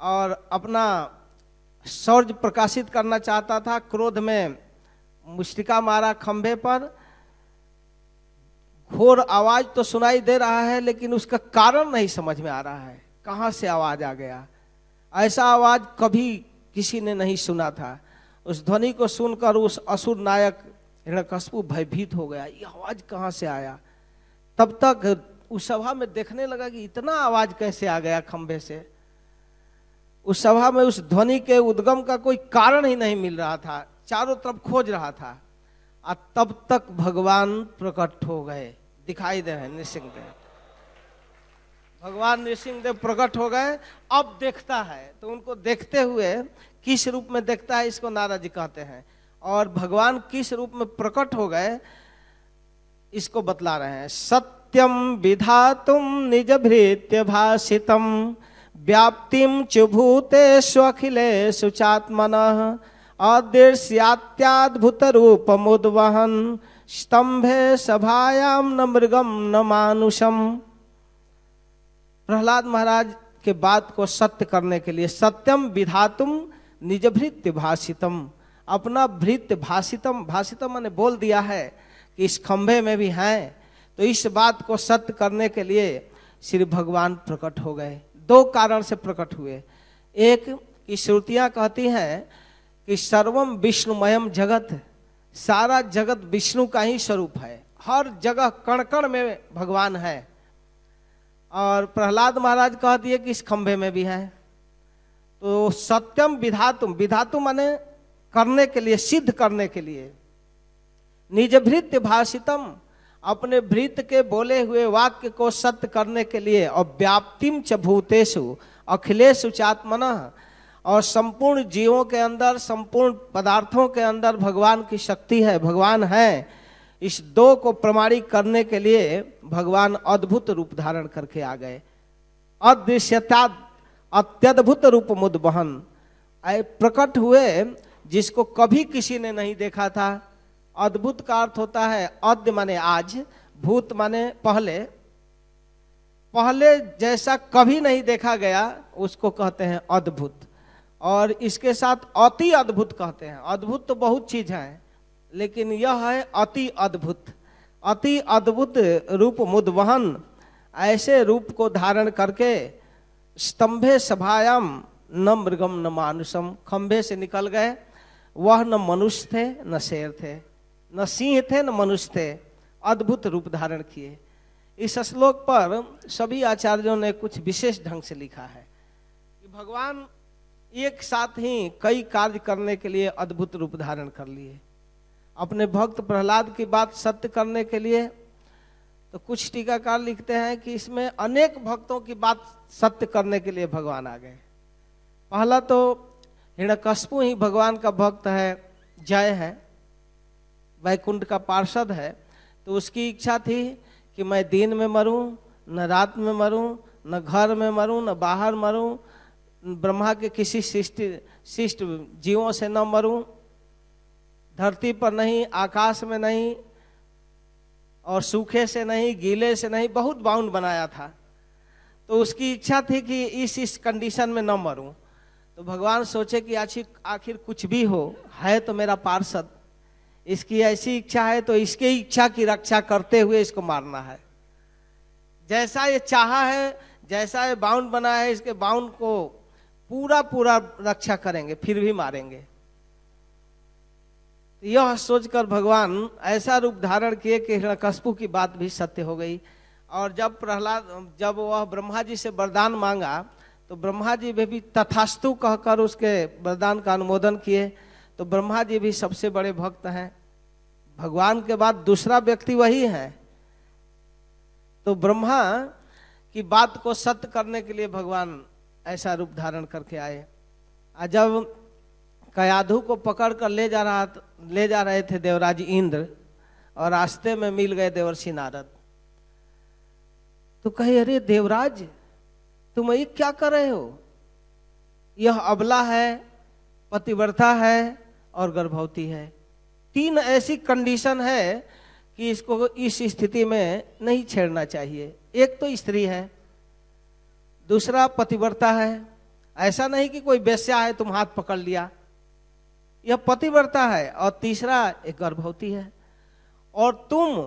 और अपना शौर्य प्रकाशित करना चाहता था। क्रोध में मुष्टिका मारा खंभे पर। घोर आवाज तो सुनाई दे रहा है, लेकिन उसका कारण नहीं समझ में आ रहा है, कहाँ से आवाज आ गया। ऐसा आवाज कभी किसी ने नहीं सुना था। उस ध्वनि को सुनकर उस असुर नायक हिरण्यकश्यप भयभीत हो गया, ये आवाज कहाँ से आया। तब तक उस सभा में देखने लगा कि इतना आवाज कैसे आ गया खंभे से। उस सभा में उस ध्वनि के उद्गम का कोई कारण ही नहीं मिल रहा था, चारों तरफ खोज रहा था। और तब तक भगवान प्रकट हो गए, दिखाई दे रहे नृसिंहदेव। भगवान नृसिंहदेव प्रकट हो गए। अब देखता है तो उनको देखते हुए किस रूप में देखता है, इसको नारद जी कहते हैं। और भगवान किस रूप में प्रकट हो गए इसको बतला रहे हैं। सत्यम विधातुम निज भृत्य भाषितम व्याप्तिम च भूतेषु अखिलेषु चात्मनः अदृश्यात्याद्भुत रूपमुद्वहन् स्तंभे सभायाम न मृगम न मानुषम। प्रहलाद महाराज के बात को सत्य करने के लिए सत्यम विधातुम निज भृत्य भाषितम, अपना भृत्य भाषितम, भाषितम मैंने बोल दिया है कि इस खंभे में भी हैं, तो इस बात को सत्य करने के लिए श्री भगवान प्रकट हो गए। दो कारण से प्रकट हुए। एक कि श्रुतियां कहती हैं कि सर्वम विष्णुमयम जगत, सारा जगत विष्णु का ही स्वरूप है, हर जगह कण कण में भगवान है। और प्रहलाद महाराज कह दिए कि इस खंभे में भी है। तो सत्यम विधातुम, विधातुम माने करने के लिए, सिद्ध करने के लिए, निज भृत्य भाषितम, अपने भृत्य के बोले हुए वाक्य को सत्य करने के लिए, और व्याप्तिम च भूतेषु अखिलेषु चात्मनः, और संपूर्ण जीवों के अंदर, संपूर्ण पदार्थों के अंदर भगवान की शक्ति है, भगवान है। इस दो को प्रमाणित करने के लिए भगवान अद्भुत रूप धारण करके आ गए। अदृश्यता अत्यद्भुत रूप मुद्वहन, प्रकट हुए जिसको कभी किसी ने नहीं देखा था। अद्भुत का अर्थ होता है अद्य माने आज, भूत माने पहले, पहले जैसा कभी नहीं देखा गया उसको कहते हैं अद्भुत। और इसके साथ अति अद्भुत कहते हैं। अद्भुत तो बहुत चीज है, लेकिन यह है अति अद्भुत। अति अद्भुत रूप मुद्वहन, ऐसे रूप को धारण करके स्तंभे सभायाम न मृगम न मानुषम, खंभे से निकल गए। वह न मनुष्य थे न शेर थे, न सिंह थे न मनुष्य थे, अद्भुत रूप धारण किए। इस श्लोक पर सभी आचार्यों ने कुछ विशेष ढंग से लिखा है कि भगवान एक साथ ही कई कार्य करने के लिए अद्भुत रूप धारण कर लिए। अपने भक्त प्रहलाद की बात सत्य करने के लिए तो कुछ टीकाकार लिखते हैं कि इसमें अनेक भक्तों की बात सत्य करने के लिए भगवान आ गए। पहला तो हिरण्यकशिपु ही भगवान का भक्त है, जय है, वैकुंठ का पार्षद है। तो उसकी इच्छा थी कि मैं दिन में मरूं, न रात में मरूं, न घर में मरूं, न बाहर मरूं, ब्रह्मा के किसी शिष्ट जीवों से न मरूं, धरती पर नहीं, आकाश में नहीं, और सूखे से नहीं, गीले से नहीं, बहुत बाउंड बनाया था। तो उसकी इच्छा थी कि इस कंडीशन में न मरूं। तो भगवान सोचे कि आखिर कुछ भी हो, है तो मेरा पार्षद, इसकी ऐसी इच्छा है तो इसके इच्छा की रक्षा करते हुए इसको मारना है। जैसा ये चाहा है, जैसा ये बाउंड बना है, इसके बाउंड को पूरा रक्षा करेंगे, फिर भी मारेंगे। यह सोचकर भगवान ऐसा रूप धारण किए कि हिरण्यकशिपु की बात भी सत्य हो गई। और जब वह ब्रह्मा जी से वरदान मांगा तो ब्रह्मा जी भी तथास्तु कहकर उसके वरदान का अनुमोदन किए। तो ब्रह्मा जी भी सबसे बड़े भक्त हैं, भगवान के बाद दूसरा व्यक्ति वही है। तो ब्रह्मा की बात को सत्य करने के लिए भगवान ऐसा रूप धारण करके आए। जब कयाधु को पकड़ कर ले जा रहे थे देवराज इंद्र, और रास्ते में मिल गए देवर्षि नारद। तो कहे, अरे देवराज, तुम ये क्या कर रहे हो? यह अबला है, पतिव्रता है और गर्भवती है। तीन ऐसी कंडीशन है कि इसको इस स्थिति में नहीं छेड़ना चाहिए। एक तो स्त्री है, दूसरा पतिव्रता है, ऐसा नहीं कि कोई वेश्या है तुम हाथ पकड़ लिया, यह पतिव्रता है, और तीसरा एक गर्भवती है। और तुम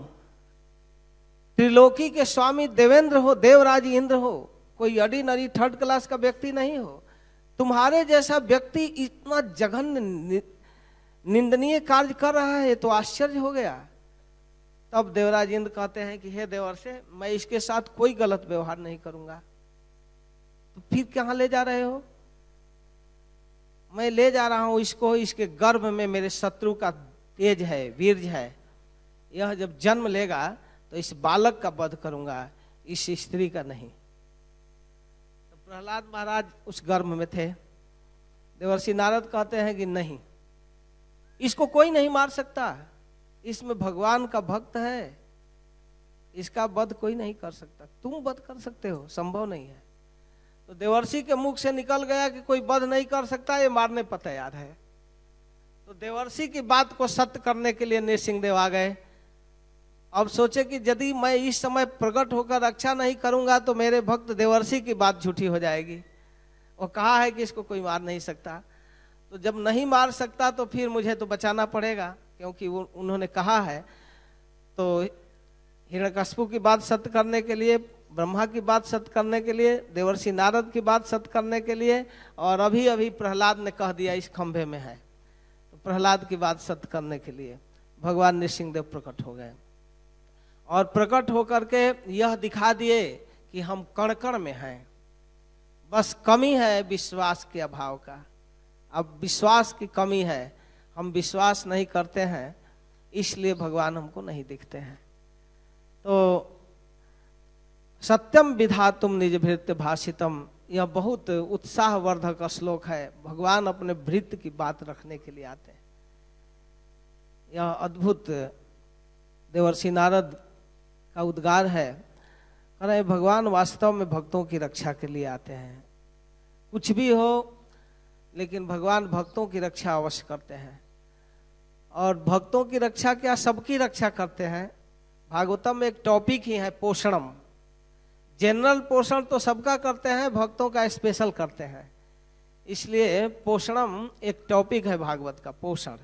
त्रिलोकी के स्वामी देवेंद्र हो, देवराज इंद्र हो, कोई ऑर्डिनरी थर्ड क्लास का व्यक्ति नहीं हो। तुम्हारे जैसा व्यक्ति इतना जघन्य निंदनीय कार्य कर रहा है तो आश्चर्य हो गया। तब देवराज इंद्र कहते हैं कि हे देवर्षि, मैं इसके साथ कोई गलत व्यवहार नहीं करूंगा। तो फिर कहाँ ले जा रहे हो? मैं ले जा रहा हूं इसको, इसके गर्भ में मेरे शत्रु का तेज है, वीर्य है। यह जब जन्म लेगा तो इस बालक का वध करूंगा, इस स्त्री का नहीं। तो प्रहलाद महाराज उस गर्भ में थे। देवर्षि नारद कहते हैं कि नहीं, इसको कोई नहीं मार सकता, इसमें भगवान का भक्त है, इसका वध कोई नहीं कर सकता। तुम वध कर सकते हो, संभव नहीं है। तो देवर्षि के मुख से निकल गया कि कोई वध नहीं कर सकता, ये मारने पर तैयार है। तो देवर्षि की बात को सत्य करने के लिए नृसिंहदेव आ गए। अब सोचे कि यदि मैं इस समय प्रकट होकर रक्षा नहीं करूंगा तो मेरे भक्त देवर्षि की बात झूठी हो जाएगी। वो कहा है कि इसको कोई मार नहीं सकता, तो जब नहीं मार सकता तो फिर मुझे तो बचाना पड़ेगा, क्योंकि वो उन्होंने कहा है। तो हिरण्यकश्यप की बात सत्य करने के लिए, ब्रह्मा की बात सत्य करने के लिए, देवर्षि नारद की बात सत्य करने के लिए, और अभी अभी प्रहलाद ने कह दिया इस खंभे में है, तो प्रहलाद की बात सत्य करने के लिए भगवान नृसिंहदेव प्रकट हो गए। और प्रकट होकर के यह दिखा दिए कि हम कण कण में हैं, बस कमी है विश्वास के अभाव का। अब विश्वास की कमी है, हम विश्वास नहीं करते हैं, इसलिए भगवान हमको नहीं दिखते हैं। तो सत्यम विधातुम निज भृत्य भाषितम, यह बहुत उत्साहवर्धक श्लोक है। भगवान अपने भृत्य की बात रखने के लिए आते हैं। यह अद्भुत देवर्षि नारद का उद्गार है। कह रहे भगवान वास्तव में भक्तों की रक्षा के लिए आते हैं। कुछ भी हो, लेकिन भगवान भक्तों की रक्षा अवश्य करते हैं। और भक्तों की रक्षा क्या, सबकी रक्षा करते हैं। भागवतम में एक टॉपिक ही है पोषणम। जनरल पोषण तो सबका करते हैं, भक्तों का स्पेशल करते हैं, इसलिए पोषणम एक टॉपिक है भागवत का, पोषण।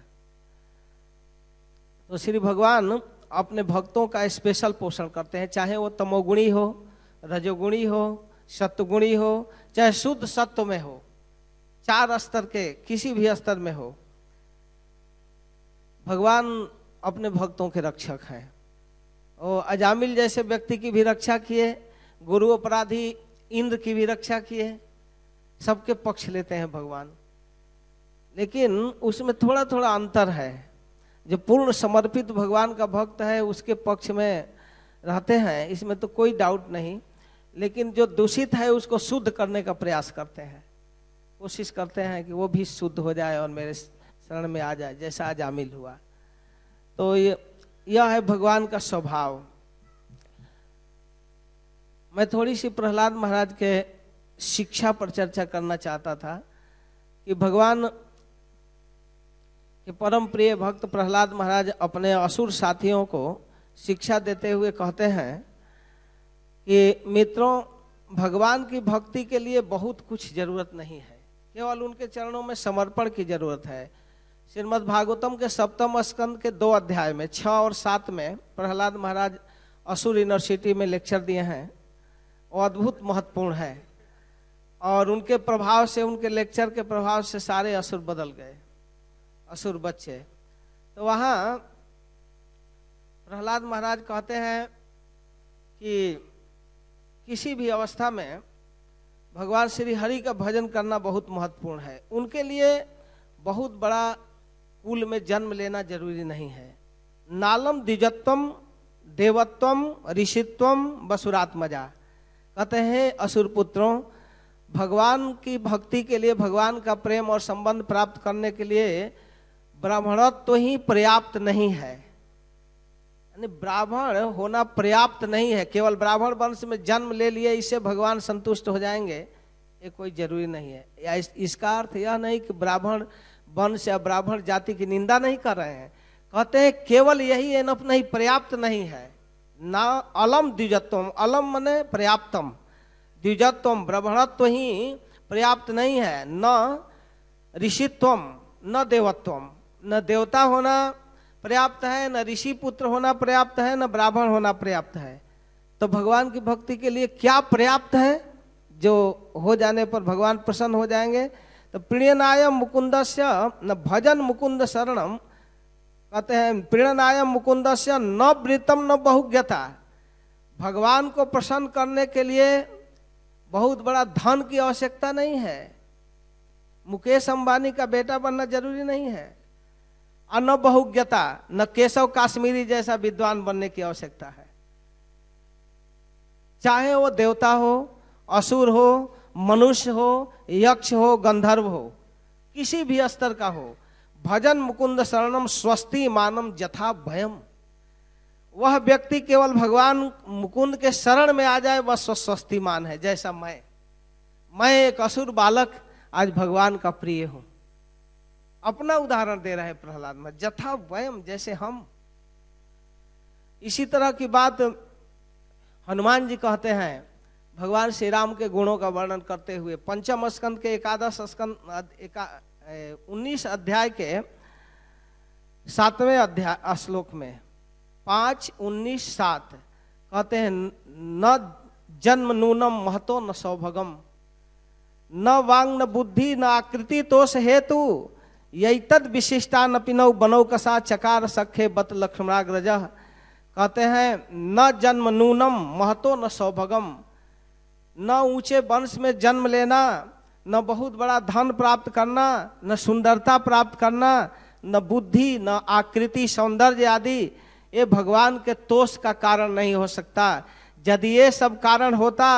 तो श्री भगवान अपने भक्तों का स्पेशल पोषण करते हैं, चाहे वो तमोगुणी हो, रजोगुणी हो, सत्वगुणी हो, चाहे शुद्ध सत्व में हो, 4 स्तर के किसी भी स्तर में हो, भगवान अपने भक्तों के रक्षक हैं। और अजामिल जैसे व्यक्ति की भी रक्षा किए, गुरु अपराधी इंद्र की भी रक्षा किए, सबके पक्ष लेते हैं भगवान। लेकिन उसमें थोड़ा थोड़ा अंतर है। जो पूर्ण समर्पित भगवान का भक्त है उसके पक्ष में रहते हैं, इसमें तो कोई डाउट नहीं। लेकिन जो दूषित है उसको शुद्ध करने का प्रयास करते हैं, कोशिश करते हैं कि वो भी शुद्ध हो जाए और मेरे शरण में आ जाए, जैसा अजामिल हुआ। तो यह है भगवान का स्वभाव। मैं थोड़ी सी प्रहलाद महाराज के शिक्षा पर चर्चा करना चाहता था कि भगवान के परम प्रिय भक्त प्रहलाद महाराज अपने असुर साथियों को शिक्षा देते हुए कहते हैं कि मित्रों, भगवान की भक्ति के लिए बहुत कुछ जरूरत नहीं है, केवल उनके चरणों में समर्पण की जरूरत है। श्रीमद् भागवतम के 7वें स्कंद के 2 अध्याय में 6 और 7 में प्रहलाद महाराज असुर यूनिवर्सिटी में लेक्चर दिए हैं। वो अद्भुत महत्वपूर्ण है, और उनके प्रभाव से, उनके लेक्चर के प्रभाव से सारे असुर बदल गए, असुर बच्चे। तो वहाँ प्रहलाद महाराज कहते हैं कि किसी भी अवस्था में भगवान श्री हरि का भजन करना बहुत महत्वपूर्ण है। उनके लिए बहुत बड़ा कुल में जन्म लेना जरूरी नहीं है। नालम द्विजत्वम देवत्वम ऋषित्वम वसुरात्मजा, कहते हैं असुर पुत्रों, भगवान की भक्ति के लिए, भगवान का प्रेम और संबंध प्राप्त करने के लिए ब्राह्मणत्व तो ही पर्याप्त नहीं है। यानी ब्राह्मण होना पर्याप्त नहीं है। केवल ब्राह्मण वंश में जन्म ले लिए इससे भगवान संतुष्ट हो जाएंगे, ये कोई जरूरी नहीं है। या इसका अर्थ यह नहीं कि ब्राह्मण वंश या ब्राह्मण जाति की निंदा नहीं कर रहे हैं। कहते हैं केवल यही एनफ नहीं, पर्याप्त नहीं है। ना अलम द्विजत्वम, अलम मने पर्याप्तम, द्विजत्वम ब्राह्मणत्व ही पर्याप्त नहीं है। न ऋषित्वम न देवत्वम, न देवता होना पर्याप्त है, न ऋषि पुत्र होना पर्याप्त है, न ब्राह्मण होना पर्याप्त है। तो भगवान की भक्ति के लिए क्या पर्याप्त है जो हो जाने पर भगवान प्रसन्न हो जाएंगे? तो प्रियनायम मुकुंदस्य न भजन मुकुंद शरणम, कहते हैं प्रियनायम मुकुंदस्य न वृतम न बहुज्ञता। भगवान को प्रसन्न करने के लिए बहुत बड़ा धन की आवश्यकता नहीं है, मुकेश अंबानी का बेटा बनना जरूरी नहीं है, और न बहुज्ञता, न केशव काश्मीरी जैसा विद्वान बनने की आवश्यकता है। चाहे वो देवता हो, असुर हो, मनुष्य हो, यक्ष हो, गंधर्व हो, किसी भी स्तर का हो, भजन मुकुंद शरणम स्वस्ति मानम जथा भयम। वह व्यक्ति केवल भगवान मुकुंद के शरण में आ जाए, वह स्वस्तिमान है। जैसा मैं एक असुर बालक आज भगवान का प्रिय हूं। अपना उदाहरण दे रहे प्रहलाद में, जथा वयम, जैसे हम। इसी तरह की बात हनुमान जी कहते हैं भगवान श्री राम के गुणों का वर्णन करते हुए पंचम स्कंद के 19 अध्याय के 7वें अध्याय श्लोक में 5, 19, 7 कहते हैं न जन्म नूनम महतो न सौभगम न वांग न बुद्धि न आकृति तोष हेतु यही तद विशिष्टा न पिनौ बनौ कसा चकार सखे बत लक्ष्मणाग्रज। कहते हैं न जन्म नूनम महतो न सौभगम, न ऊंचे वंश में जन्म लेना, न बहुत बड़ा धन प्राप्त करना, न सुंदरता प्राप्त करना, न बुद्धि न आकृति सौंदर्य आदि ये भगवान के तोष का कारण नहीं हो सकता। यदि ये सब कारण होता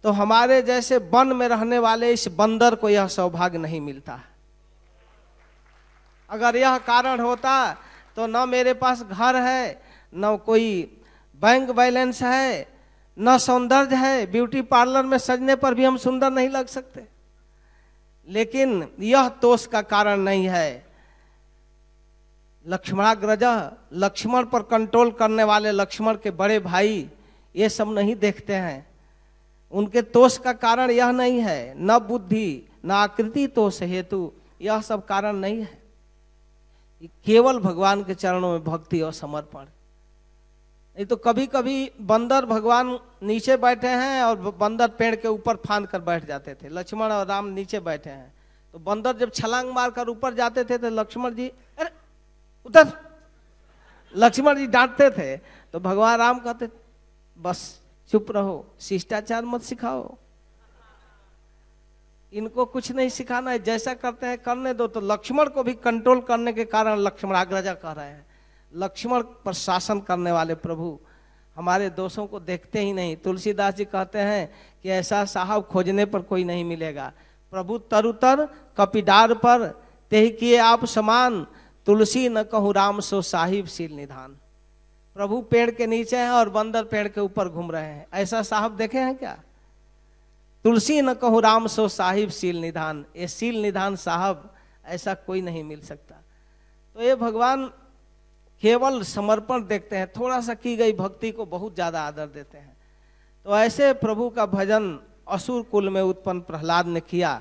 तो हमारे जैसे वन में रहने वाले इस बंदर को यह सौभाग्य नहीं मिलता। अगर यह कारण होता तो न मेरे पास घर है, न कोई बैंक बैलेंस है, न सौंदर्य है, ब्यूटी पार्लर में सजने पर भी हम सुंदर नहीं लग सकते। लेकिन यह तोष का कारण नहीं है। लक्ष्मणाग्रज, लक्ष्मण पर कंट्रोल करने वाले लक्ष्मण के बड़े भाई ये सब नहीं देखते हैं। उनके तोष का कारण यह नहीं है, न बुद्धि न आकृति तोष हेतु, यह सब कारण नहीं है। केवल भगवान के चरणों में भक्ति और समर्पण। नहीं तो कभी कभी बंदर भगवान नीचे बैठे हैं और बंदर पेड़ के ऊपर फांद कर बैठ जाते थे। लक्ष्मण और राम नीचे बैठे हैं तो बंदर जब छलांग मारकर ऊपर जाते थे तो लक्ष्मण जी अरे उधर, लक्ष्मण जी डांटते थे तो भगवान राम कहते बस चुप रहो, शिष्टाचार मत सिखाओ, इनको कुछ नहीं सिखाना है, जैसा करते हैं करने दो। तो लक्ष्मण को भी कंट्रोल करने के कारण लक्ष्मणाग्रज कह रहे हैं। लक्ष्मण पर शासन करने वाले प्रभु हमारे दोषों को देखते ही नहीं। तुलसीदास जी कहते हैं कि ऐसा साहब खोजने पर कोई नहीं मिलेगा। प्रभु तरुतर कपिडार पर तेहि किए आप समान, तुलसी न कहूँ राम सो साहिब शील निधान। प्रभु पेड़ के नीचे हैं और बंदर पेड़ के ऊपर घूम रहे हैं, ऐसा साहब देखे हैं क्या? तुलसी न कहूँ राम सो साहिब शील निधान, ये शील निधान साहब ऐसा कोई नहीं मिल सकता। तो ये भगवान केवल समर्पण देखते हैं, थोड़ा सा की गई भक्ति को बहुत ज्यादा आदर देते हैं। तो ऐसे प्रभु का भजन असुर कुल में उत्पन्न प्रहलाद ने किया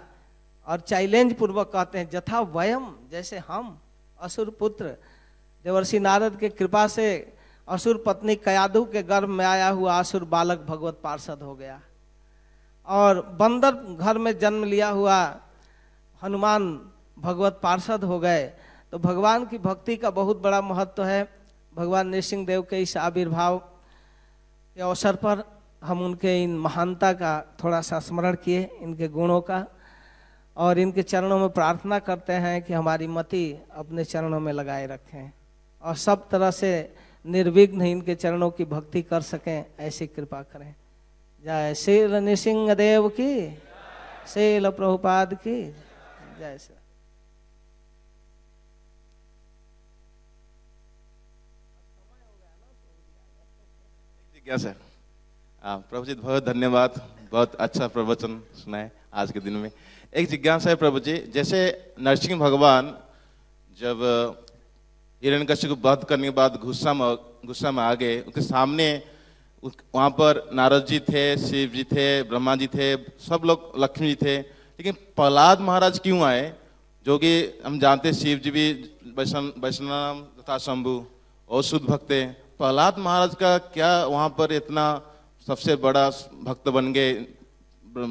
और चैलेंज पूर्वक कहते हैं जथा वयम, जैसे हम असुर पुत्र देवर्षि नारद के कृपा से असुर पत्नी कयाधु के गर्भ में आया हुआ असुर बालक भगवत पार्षद हो गया और बंदर घर में जन्म लिया हुआ हनुमान भगवत पार्षद हो गए। तो भगवान की भक्ति का बहुत बड़ा महत्व है। भगवान नृसिंह देव के इस आविर्भाव के अवसर पर हम उनके इन महानता का थोड़ा सा स्मरण किए, इनके गुणों का, और इनके चरणों में प्रार्थना करते हैं कि हमारी मति अपने चरणों में लगाए रखें और सब तरह से निर्विघ्न इनके चरणों की भक्ति कर सकें, ऐसी कृपा करें। जय श्री नृसिंह देव की, श्रील प्रभुपाद की जय। श्री जिज्ञासा। प्रभु जी बहुत धन्यवाद, बहुत अच्छा प्रवचन सुनाए आज के दिन में। एक जिज्ञासा है प्रभु जी, जैसे नरसिंह भगवान जब हिरण्यकश्यप को वध करने के बाद गुस्सा में आ गए, उनके सामने वहाँ पर नारद जी थे, शिव जी थे, ब्रह्मा जी थे, सब लोग, लक्ष्मी जी थे, लेकिन प्रहलाद महाराज क्यों आए? जो कि हम जानते शिव जी भी वैष्णव तथा शंभु और शुद्ध भक्त थे। प्रहलाद महाराज का क्या वहाँ पर इतना सबसे बड़ा भक्त बन गए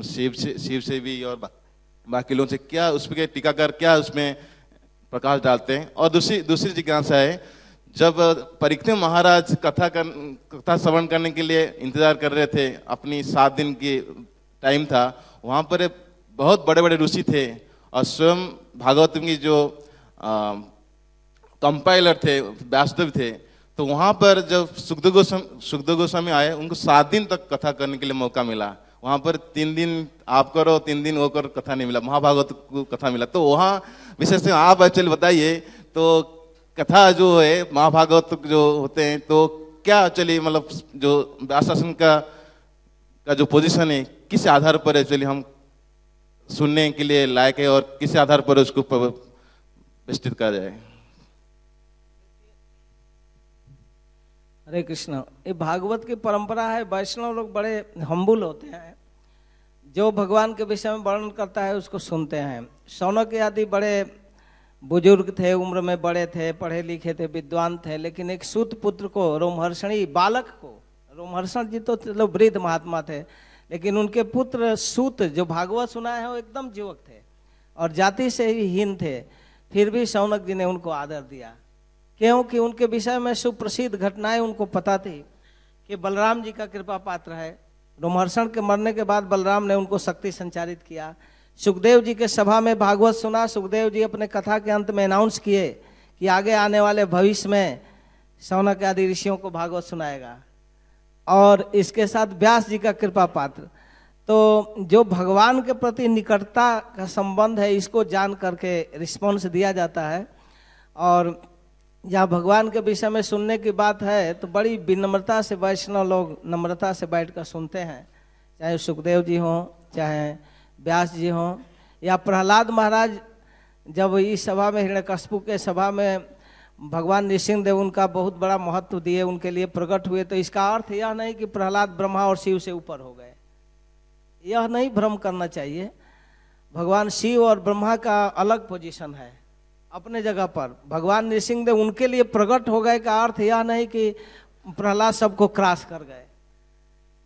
शिव से भी और बाकी लोगों से, क्या उस पर टीकाकार क्या उसमें प्रकाश डालते हैं? और दूसरी जिज्ञासा है, जब परीक्षित महाराज कथा श्रवण करने के लिए इंतजार कर रहे थे, अपनी 7 दिन की टाइम था, वहाँ पर बहुत बड़े बड़े ऋषि थे और स्वयं भागवत की जो कंपाइलर थे व्यासदेव थे, तो वहाँ पर जब सुखदेव गोस्वामी आए, उनको 7 दिन तक कथा करने के लिए मौका मिला। वहाँ पर 3 दिन आप करो, 3 दिन वो करो, कथा नहीं मिला, महाभागवत को कथा मिला। तो वहाँ विशेष आप एक्चुअली बताइए, तो कथा जो है महाभागवत जो होते हैं, तो क्या एक्चुअली मतलब जो व्यास शासन का जो पोजीशन है, किस आधार पर एक्चुअली हम सुनने के लिए लायक है और किस आधार पर उसको प्रतिष्ठित करा जाए? हरे कृष्ण। ये भागवत की परंपरा है, वैष्णव लोग बड़े हम्बुल होते हैं, जो भगवान के विषय में वर्णन करता है उसको सुनते हैं। शौनक आदि बड़े बुजुर्ग थे, उम्र में बड़े थे, पढ़े लिखे थे, विद्वान थे, लेकिन एक सूत पुत्र को, रोमहर्षणी बालक को, रोमहर्षण जी तो चलो वृद्ध महात्मा थे, लेकिन उनके पुत्र सूत जो भागवत सुनाए हैं वो एकदम युवक थे और जाति से ही हीन थे, फिर भी शौनक जी ने उनको आदर दिया, क्योंकि उनके विषय में सुप्रसिद्ध घटनाएं उनको पता थी कि बलराम जी का कृपा पात्र है। रोमहर्षण के मरने के बाद बलराम ने उनको शक्ति संचारित किया। सुखदेव जी के सभा में भागवत सुना। सुखदेव जी अपने कथा के अंत में अनाउंस किए कि आगे आने वाले भविष्य में शौनक आदि ऋषियों को भागवत सुनाएगा, और इसके साथ व्यास जी का कृपा पात्र। तो जो भगवान के प्रति निकटता का संबंध है, इसको जान करके रिस्पॉन्स दिया जाता है। और जहाँ भगवान के विषय में सुनने की बात है तो बड़ी विनम्रता से वैष्णव लोग नम्रता से बैठकर सुनते हैं, चाहे सुखदेव जी हों, चाहे व्यास जी हों, या प्रहलाद महाराज जब इस सभा में, हिरण्यकश्यप के सभा में भगवान नृसिंहदेव उनका बहुत बड़ा महत्व दिए, उनके लिए प्रकट हुए, तो इसका अर्थ यह नहीं कि प्रहलाद ब्रह्मा और शिव से ऊपर हो गए, यह नहीं भ्रम करना चाहिए। भगवान शिव और ब्रह्मा का अलग पोजीशन है अपने जगह पर। भगवान नृसिंहदेव उनके लिए प्रकट हो गए का अर्थ यह नहीं कि प्रहलाद सबको क्रॉस कर गए।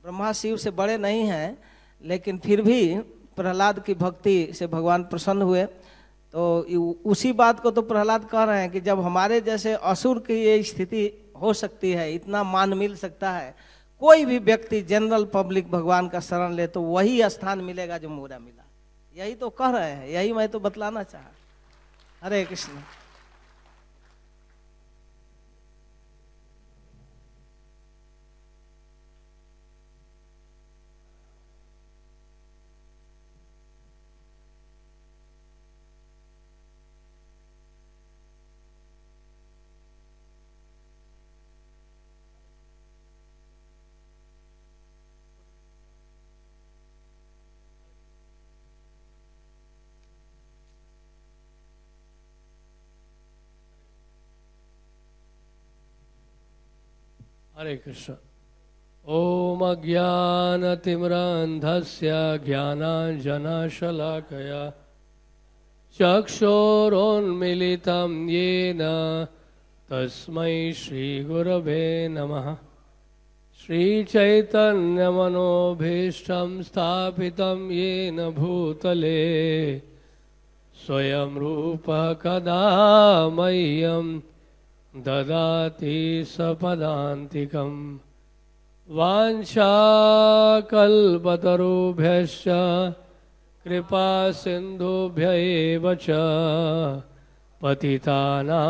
ब्रह्मा शिव से बड़े नहीं हैं, लेकिन फिर भी प्रहलाद की भक्ति से भगवान प्रसन्न हुए। तो उसी बात को तो प्रहलाद कह रहे हैं कि जब हमारे जैसे असुर की ये स्थिति हो सकती है, इतना मान मिल सकता है, कोई भी व्यक्ति जनरल पब्लिक भगवान का शरण ले तो वही स्थान मिलेगा जो मोरा मिला। यही तो कह रहे हैं, यही मैं तो बतलाना चाहा। हरे कृष्ण। हरे कृष्ण। ओम अज्ञानतिमिरान्धस्य ज्ञानाञ्जनशलाकया चक्षुरुन्मीलितं येन तस्मै श्रीगुरवे नमः। श्रीचैतन्यमनोभीष्टं स्थापितं येन भूतले स्वयं रूपः कदा मह्यं ददाति सपदान्तिकं। वाञ्छाकल्पतरुभ्यश्च कृपा सिन्धुभ्य एव च पतितानां